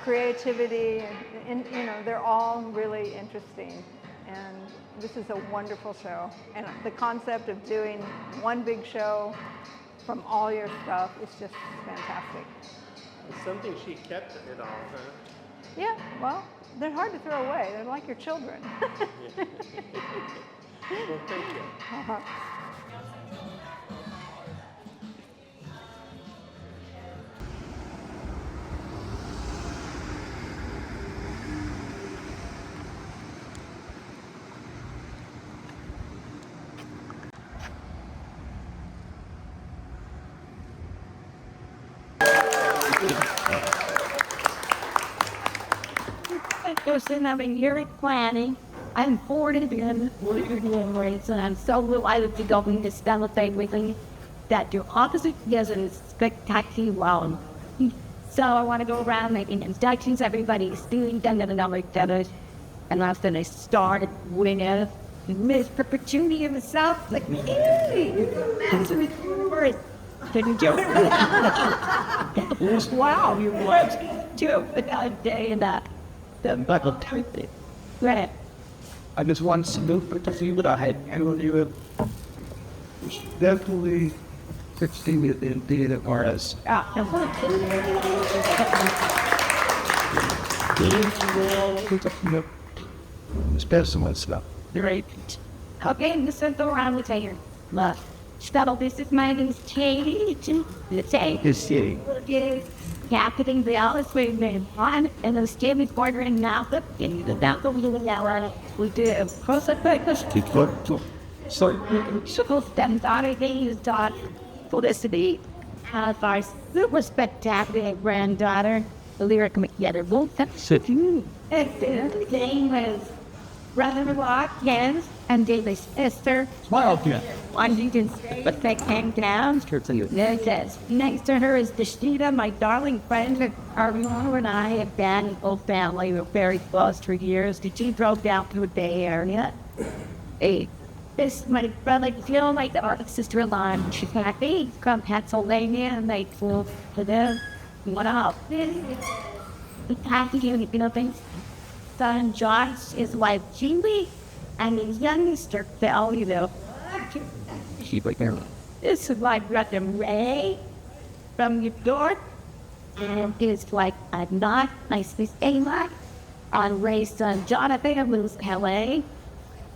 creativity, and they're all really interesting. And this is a wonderful show. And the concept of doing one big show from all your stuff is just fantastic. It's something she kept it all, huh? Yeah, well, they're hard to throw away. They're like your children. Well, thank you. Uh-huh. Kristen, I've been here at planning. I'm forward again with your memories, and I'm so delighted to go in to celebrate with you that your opposite cousin is spectacular. Well. So I want to go around making introductions. Everybody's doing them and another together. And I'm going to start with Miss Perpetuity himself. Like, hey, that's with words. Didn't you? Wow, you was too. That day and that. The Bible type it. Right. I just want to look to see what I had handled you. Definitely 16 in theater artists. Specimen stuff. Great. Okay, this is the round the table. Look, Scuttle, this is my name is Katie. Let's say. It's City. Captain the Alice we've been on, and the skin is bordering now. And the down the wheel now. We do. Cross the focus. So then daughter is taught Felicity has our super spectacular granddaughter, Lyric McYetterbull. The name is Brother Watkins and David's sister. Smile again. Washington, but they came down. Next to her is Deshita, my darling friend. Our mom and I have been an old family. We're very close for years. She drove down to the Bay Area. This my brother Jill, like our sister-in-law. She's happy from Pennsylvania, and they flew to them. What up? Happy you know, son Josh, his wife Julie, and his youngster Phil, you know. This is my brother Ray from New York, and his wife Adnan, nice to say that. On Ray's son Jonathan, who lives in LA.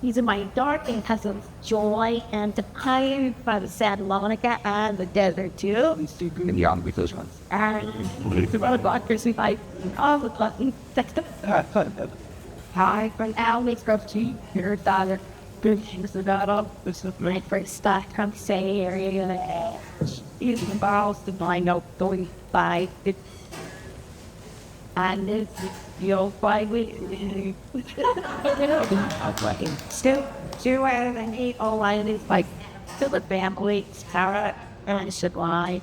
These are my darling cousins Joy and Pine from Santa Monica and the desert too. And the doctors we like all the buttons. Hi from Alex from your daughter. This is my first stop from the same area. These are the balls that I know going by. And it's you'll find me. Still, 2 out of 8 all items like to the family, Sarah, and Sublime.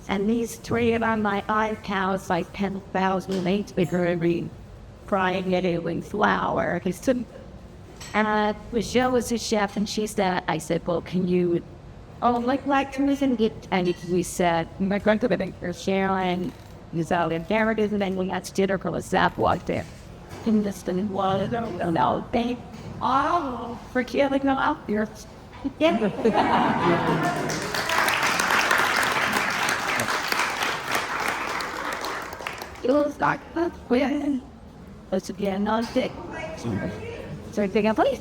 And these 3 are my cows like 10,000 eggs bigger every frying it in flour. And Michelle was a chef, and she said, I said, well, can you, like to listen get, and we said, my grandmother Sharon is out in Paradise, and then we had dinner for the Zap walk there. And this thing was, thank all for killing them out there. It was like, let's again, not sick. So I think, please.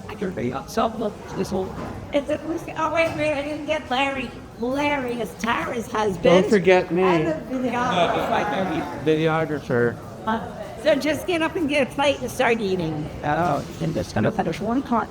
I can be up. So this whole. Oh, wait, I didn't get Larry. Larry is Tara's husband. Don't forget me. And the Videographer. So just get up and get a plate and start eating. Oh, and just gonna finish one pot.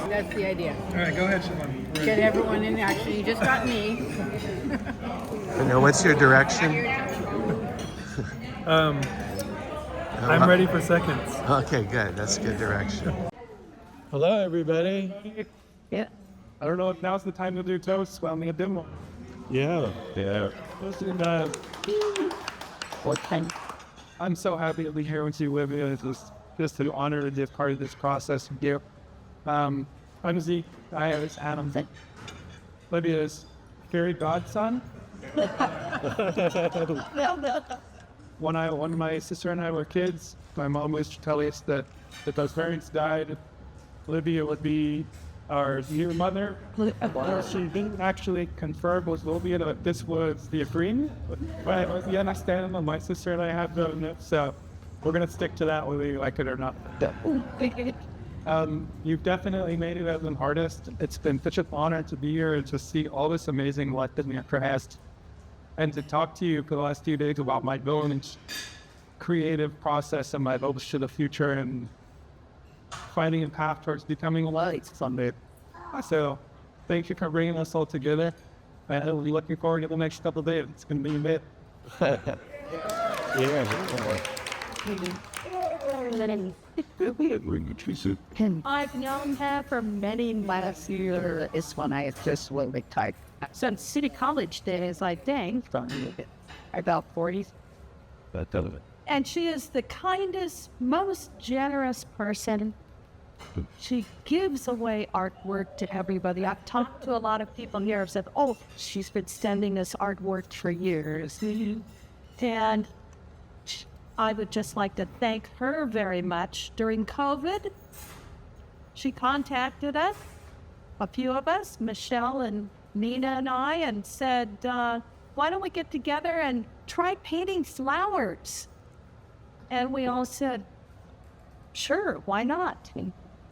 That's the idea. All right, go ahead, Siobhan. Get everyone in action. You just got me. Now, what's your direction? I'm ready for seconds. Okay, good. That's good direction. Hello, everybody. Yeah. I don't know if now's the time to do toasts while me a demo. Yeah. Listen, I'm so happy to be here with you, Livia. It's just an honor to be a part of this process with you. I'm Zeke. I was Adam. Livia's fairy godson. When my sister and I were kids, my mom used to tell us that if our parents died, Livia would be our new mother. She didn't actually confirm with Livia that this was the agreement, but we understand that my sister and I have done it, so we're going to stick to that whether you like it or not. You've definitely made it as an artist. It's been such an honor to be here and to see all this amazing life that Nimmer has, and to talk to you for the last few days about my own creative process and my hopes to the future and finding a path towards becoming a light someday. So thank you for bringing us all together. And I'll be looking forward to the next couple of days. It's going to be a bit. I've known her for many last years. It's when I just went with type. Since City College days, I think, about 40. And she is the kindest, most generous person. She gives away artwork to everybody. I've talked to a lot of people here and said, oh, she's been sending us artwork for years. And I would just like to thank her very much. During COVID, she contacted us, a few of us, Michelle and Nina and I, and said, why don't we get together and try painting flowers? And we all said, sure, why not?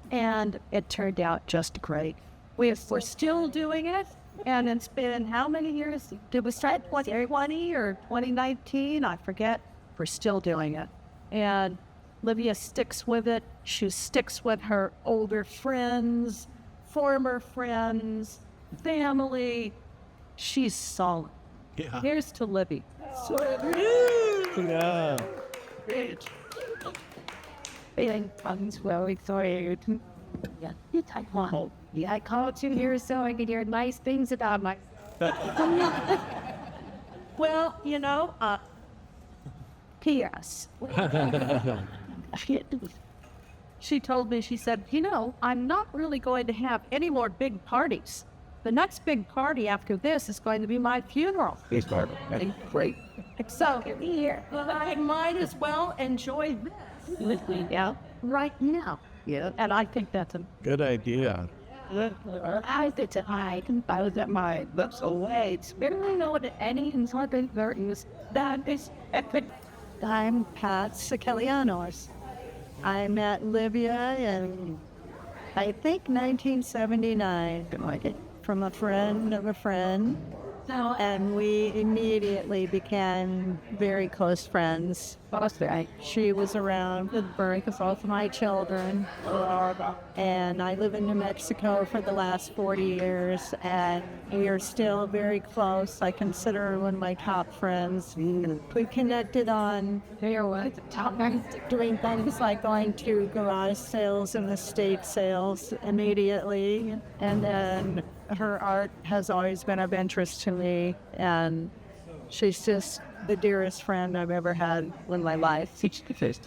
And it turned out just great. We're still doing it, and it's been how many years? Did we start 2020 or 2019? I forget. We're still doing it. And Livia sticks with it. She sticks with her older friends, former friends, family. She's solid. Yeah. Here's to Livia. Yeah. Well, excited. Yeah, yeah, I called you here so I could hear nice things about my. Well, you know, P.S. She told me, she said, you know, I'm not really going to have any more big parties. The next big party after this is going to be my funeral. Great. So here, I might as well enjoy this. Yeah, right now. Yeah, and I think that's a Good idea. I think that I can bow that my lips away. It's really know that any important is that is epic. I'm Pat Sikelianos. I met Livia in, I think, 1979 from a friend of a friend. And we immediately became very close friends. She was around the birth of both of my children. And I live in New Mexico for the last 40 years, and we are still very close. I consider her one of my top friends. We connected on doing things like going to garage sales and estate sales immediately. And then her art has always been of interest to me, and she's just the dearest friend I've ever had in my life.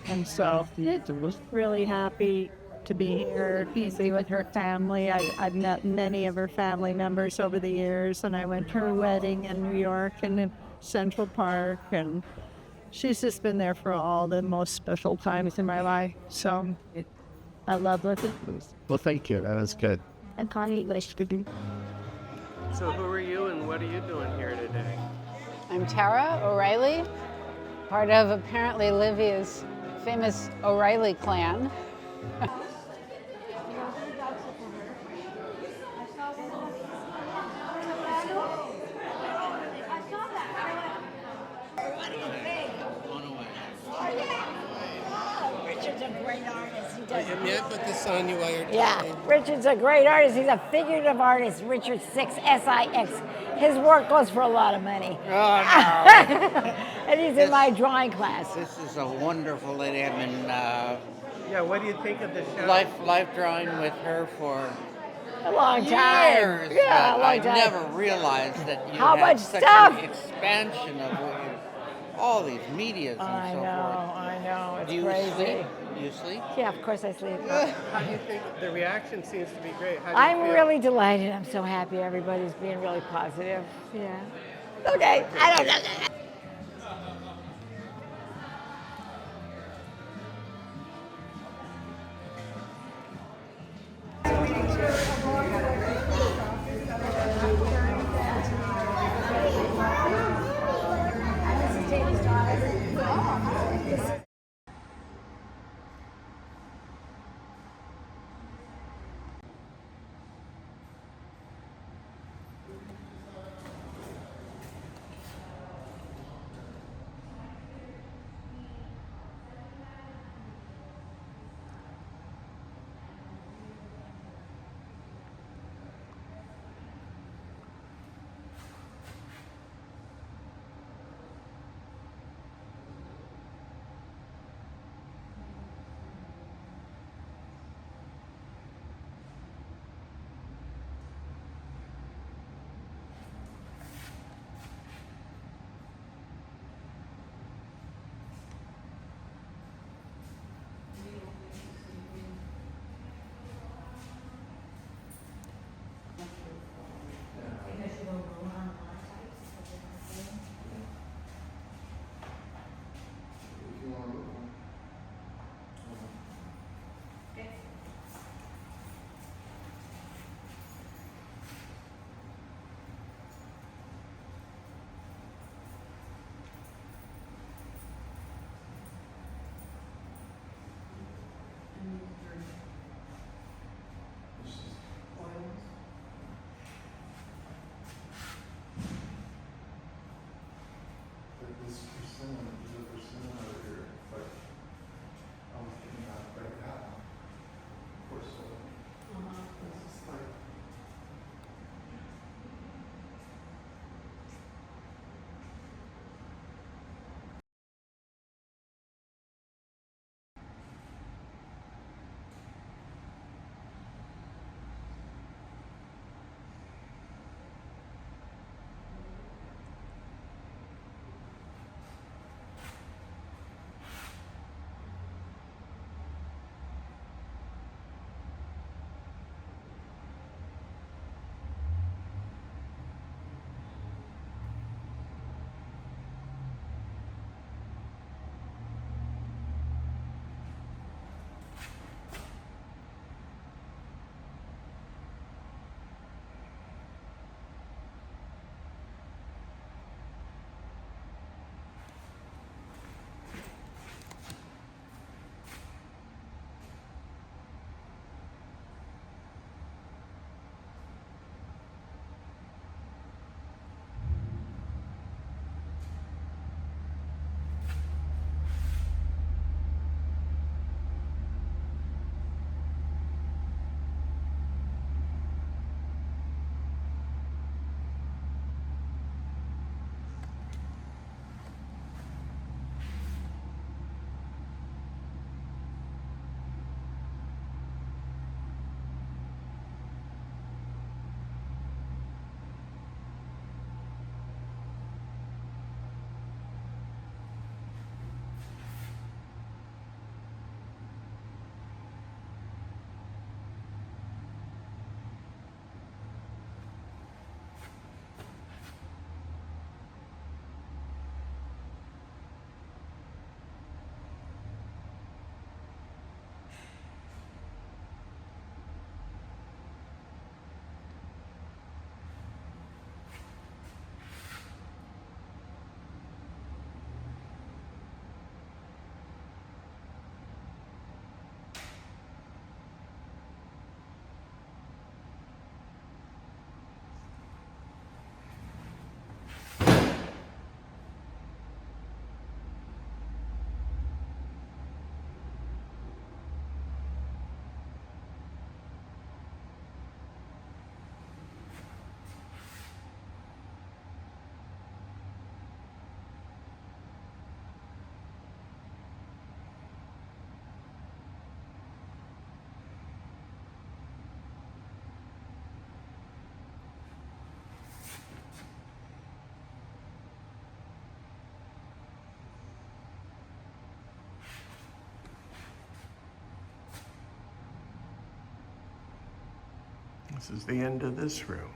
And so I was really happy to be here, easy with her family. I've met many of her family members over the years, and I went to her wedding in New York and in Central Park, and she's just been there for all the most special times in my life. So I love her. Well, thank you. That was good. And Connie, So who are you and what are you doing here today? I'm Tara O'Reilly, part of apparently Livia's famous O'Reilly clan. Richard's a great artist. He does. Yeah, but this S on you while you're Yeah, talking. Richard's a great artist. He's a figurative artist. Richard Six, S-I-X. His work goes for a lot of money. Oh, no. And he's in my drawing class. This is a wonderful idiom, and Yeah, what do you think of the show? life drawing with her for A long time. years. Yeah, a but long I time. never realized that you How had much such stuff? an expansion of all these medias and I so know, forth. I know. It's Do you crazy. sleep? Do you sleep? Yeah, of course I sleep. How do you think the reaction seems to be great? How do you I'm feel? really delighted. I'm so happy everybody's being really positive. Yeah. Okay, I don't know. This is the end of this room.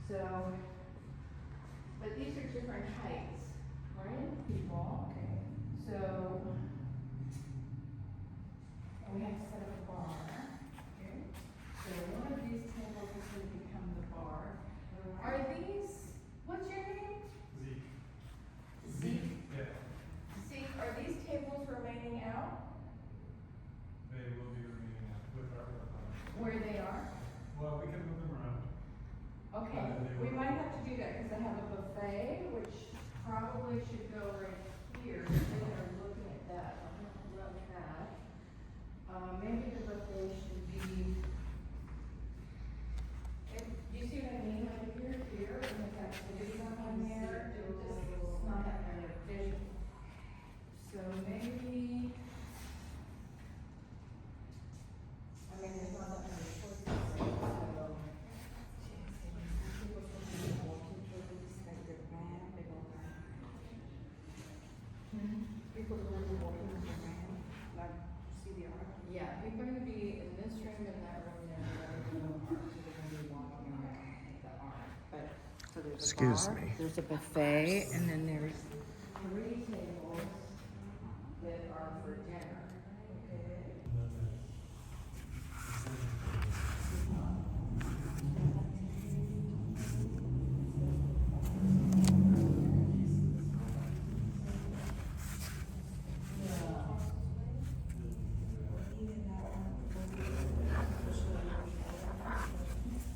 So, but these are different heights, right? People. Okay. So, we have to set up a bar. Okay. So one of these tables is going to become the bar. Are these? What's your name? Zeke. Zeke. Yeah. Zeke. Are these tables remaining out? They will be remaining out with our. Where they are? Well, we can move them around. Okay, we might have to do that because I have a buffet, which probably should go right here. They are looking at that. I'm gonna look at that. Maybe the buffet should be. Do you see what I mean? Like if you're here and there's activities on there, it'll just it's not that kind of vision. So maybe. I mean, there's not that many choices. So. People are going to be walking on the ramp, like see the art. Yeah, they're going to be in this room, in that room, and they're going to be walking around the art. But so there's Excuse a bar, me. there's a buffet, and then there's 3 tables that are for dinner. Okay.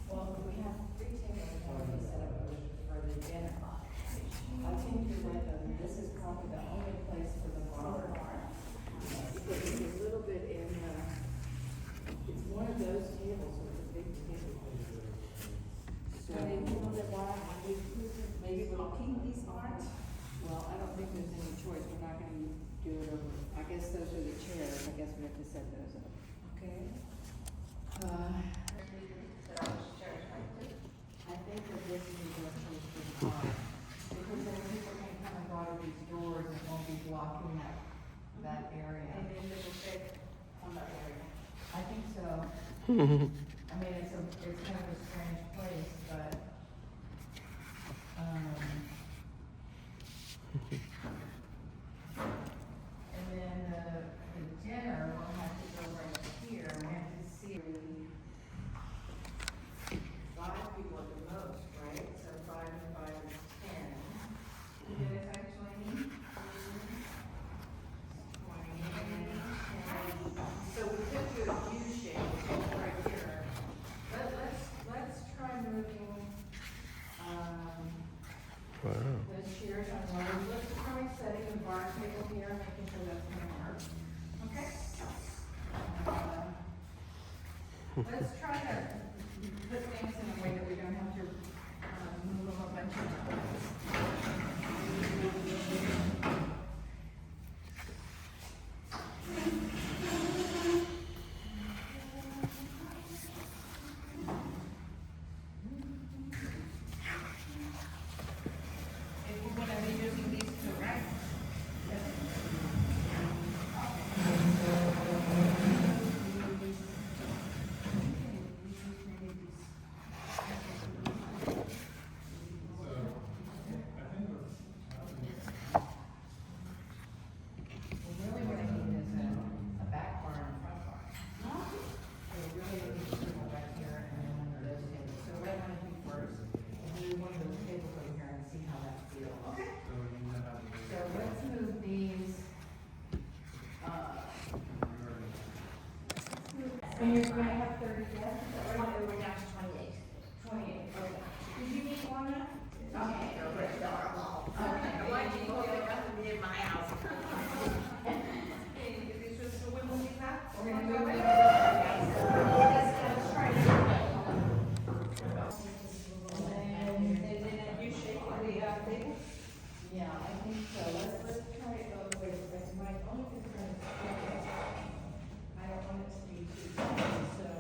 Well, we have 3 tables already set up for the dinner. I think you're right, though, this is probably the only place for the bar. Because it's a little bit in the, it's one of those tables with a big table. So they people that want, maybe we'll keep these art. Well, I don't think there's any choice, we're not gonna do it over, I guess those are the chairs, I guess we have to set those up. Okay. I think that this is what shows the bar. Because then people can come and go to these doors and won't be blocking that area. And then the buffet on that area. I think so. I mean, it's kind of a strange place, but, and then the dinner will have to go right Let's try to put things in a way that we don't have to move them a bunch of times. If we're going to be using these two, right? And you're going to have 30 guests? We're down to 28. 28, okay. Did you need one? Okay. Okay. Why did you go to be in my house? Is this just the women moving that? We're going to go with it? Let's try it. And then you shake the table? Yeah, I think so. Let's try it both ways. That's my only concern is I don't want it to be too tight, so.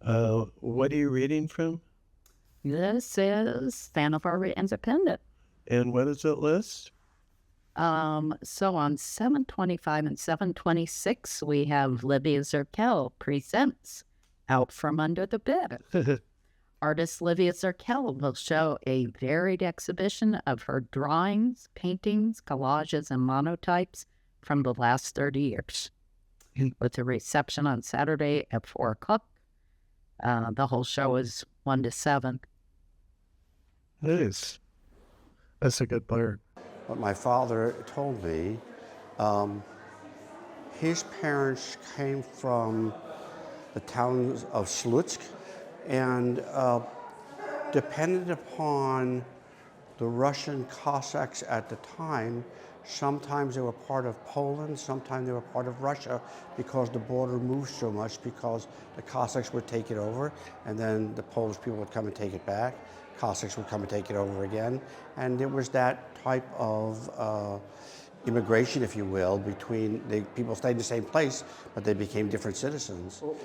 What are you reading from? This is Santa Barbara Independent. And what does it list? So on 725 and 726, we have Livia Zirkel presents Out From Under the Bed. Artist Livia Zirkel will show a varied exhibition of her drawings, paintings, collages, and monotypes from the last 30 years. With a reception on Saturday at 4 o'clock. The whole show is 1 to 7. Nice. That's a good part. What my father told me, his parents came from the town of Slutsk, and depended upon the Russian Cossacks at the time, sometimes they were part of Poland, sometimes they were part of Russia, because the border moved so much, because the Cossacks would take it over, and then the Polish people would come and take it back. Cossacks would come and take it over again. And it was that type of immigration, if you will, between the people stayed in the same place, but they became different citizens. Well,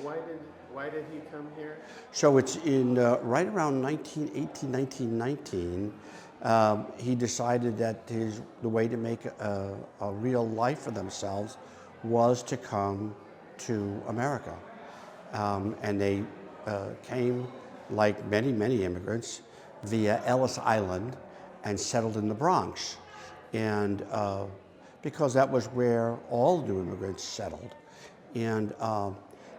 why did he come here? So it's in right around 1918, 1919, he decided that the way to make a real life for themselves was to come to America. And they came, like many, many immigrants, via Ellis Island and settled in the Bronx. And because that was where all new immigrants settled. And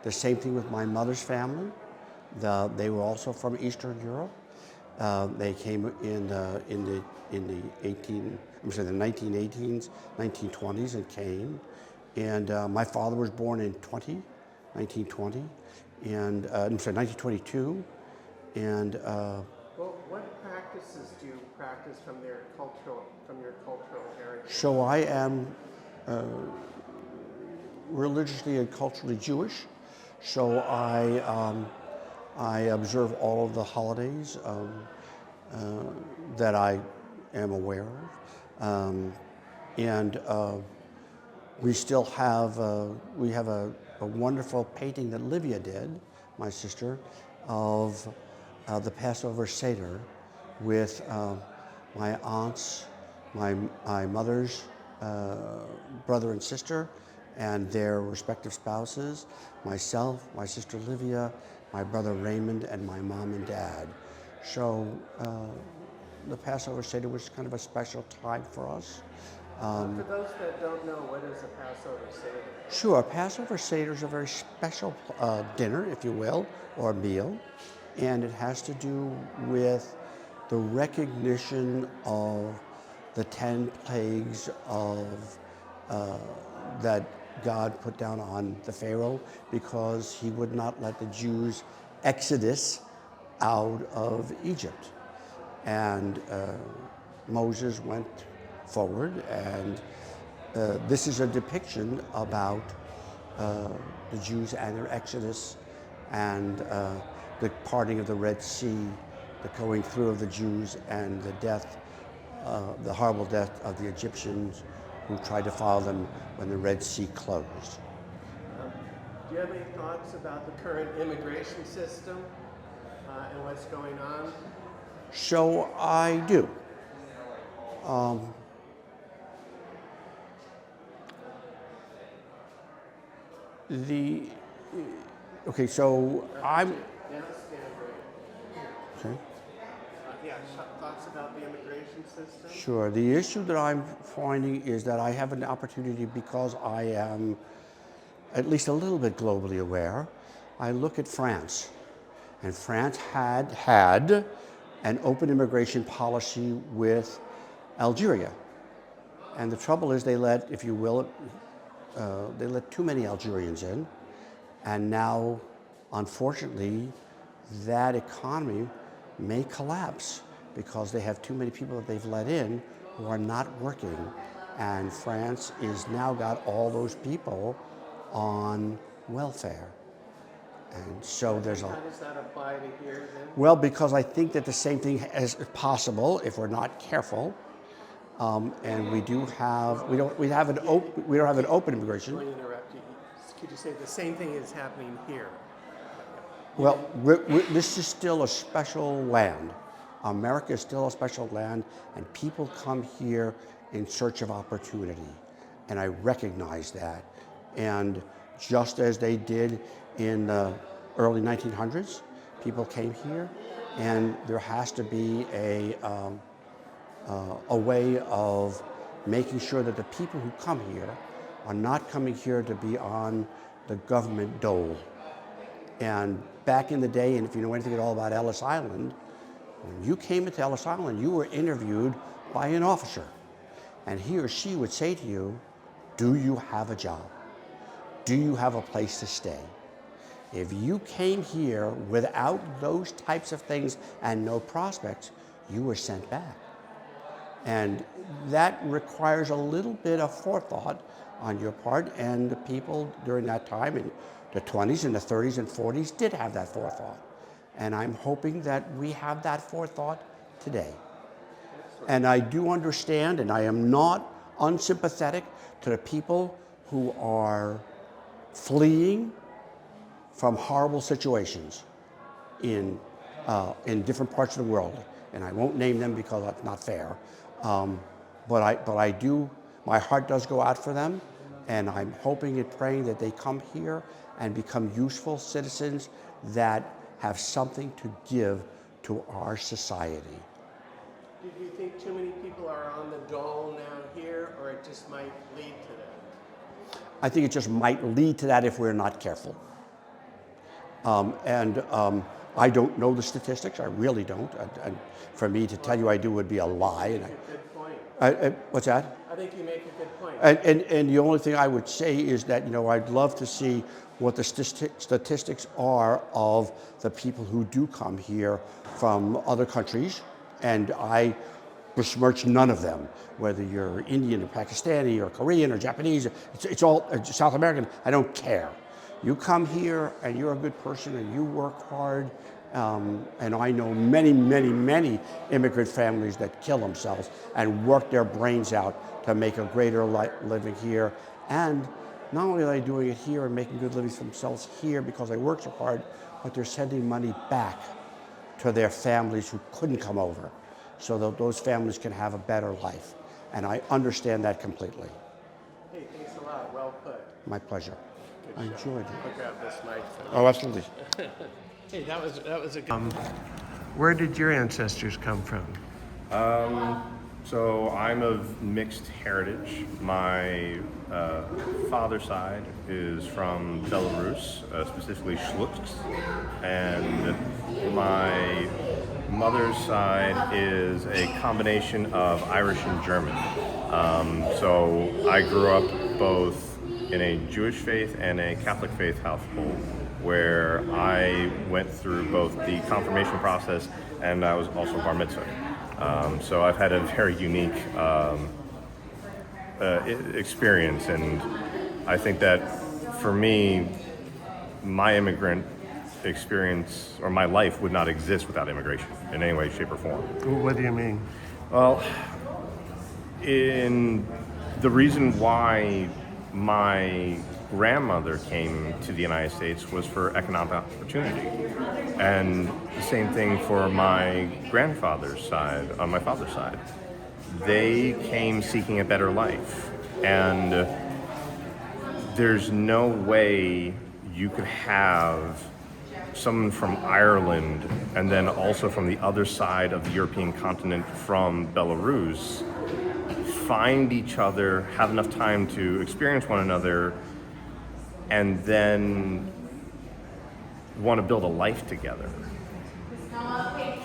the same thing with my mother's family. They were also from Eastern Europe. They came in the 1918s, 1920s, and came. And my father was born in 1920, and 1922. And well, what practices do you practice from your cultural heritage? so I am religiously and culturally Jewish. So I observe all of the holidays that I am aware of, and we still have a wonderful painting that Livia did, my sister, of the Passover Seder with my aunts, my mother's brother and sister, and their respective spouses, myself, my sister Livia, my brother Raymond, and my mom and dad. So the Passover Seder was kind of a special time for us. For those that don't know, what is a Passover Seder? Sure, Passover Seder is a very special dinner, if you will, or meal, and it has to do with the recognition of the 10 plagues of that God put down on the Pharaoh, because he would not let the Jews exodus out of Egypt. And Moses went forward, and this is a depiction about the Jews and their exodus, and the parting of the Red Sea, the going through of the Jews, and the death, the horrible death of the Egyptians who tried to follow them when the Red Sea closed. Do you have any thoughts about the current immigration system and what's going on? So I do. Okay, so I'm. Okay. Yeah, thoughts about the immigration system? Sure. The issue that I'm finding is that I have an opportunity, because I am at least a little bit globally aware. I look at France, and France had an open immigration policy with Algeria. And the trouble is they let, if you will, they let too many Algerians in. And now, unfortunately, that economy may collapse because they have too many people that they've let in who are not working. And France is now got all those people on welfare. And so there's a... How does that apply to here then? Well, because I think that the same thing is possible if we're not careful. And we don't have an open immigration. Let me interrupt you. Could you say the same thing is happening here? Well, this is still a special land. America is still a special land, and people come here in search of opportunity. And I recognize that. And just as they did in the early 1900s, people came here, and there has to be a way of making sure that the people who come here are not coming here to be on the government dole. And back in the day, and if you know anything at all about Ellis Island, when you came into Ellis Island, you were interviewed by an officer. And he or she would say to you, do you have a job? Do you have a place to stay? If you came here without those types of things and no prospects, you were sent back. And that requires a little bit of forethought on your part, and the people during that time in the 20s and the 30s and 40s did have that forethought. And I'm hoping that we have that forethought today. And I do understand, and I am not unsympathetic to the people who are fleeing from horrible situations in different parts of the world. And I won't name them because that's not fair. But I do, my heart does go out for them, and I'm hoping and praying that they come here and become useful citizens that have something to give to our society. Do you think too many people are on the dole now here, or it just might lead to that? I think it just might lead to that if we're not careful. I don't know the statistics, I really don't. And for me to tell you I do would be a lie. And Good point. What's that? I think you make a good point. And the only thing I would say is that, I'd love to see what the statistics are of the people who do come here from other countries. And I besmirch none of them, whether you're Indian or Pakistani or Korean or Japanese, it's all South American, I don't care. You come here and you're a good person and you work hard. And I know many, many, many immigrant families that kill themselves and work their brains out to make a greater living here. And not only are they doing it here and making good livings for themselves here because they work so hard, but they're sending money back to their families who couldn't come over, so that those families can have a better life. And I understand that completely. Hey, thanks a lot. Well put. My pleasure. I enjoyed it. I'll grab this mic. Oh, absolutely. Hey, that was a good. Where did your ancestors come from? So I'm of mixed heritage. My father's side is from Belarus, specifically Slutsk, and my mother's side is a combination of Irish and German. So I grew up both in a Jewish faith and a Catholic faith household, where I went through both the confirmation process and I was also bar mitzvah. So I've had a very unique experience, and I think that for me, my immigrant experience or my life would not exist without immigration in any way, shape, or form. What do you mean? Well, in the reason why my grandmother came to the United States was for economic opportunity. And the same thing for my grandfather's side, on my father's side. They came seeking a better life. And there's no way you could have someone from Ireland and then also from the other side of the European continent from Belarus find each other, have enough time to experience one another, and then want to build a life together.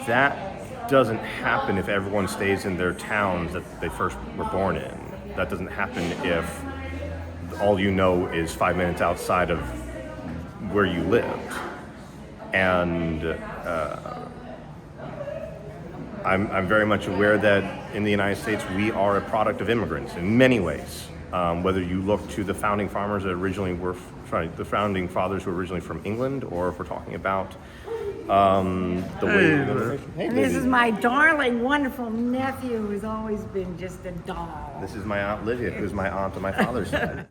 That doesn't happen if everyone stays in their towns that they first were born in. That doesn't happen if all you know is 5 minutes outside of where you lived. And I'm very much aware that in the United States we are a product of immigrants in many ways. Whether you look to the founding farmers that originally were, the founding fathers who were originally from England, or if we're talking about the way. And this is my darling, wonderful nephew who's always been just a doll. This is my Aunt Livia, who's my aunt on my father's side.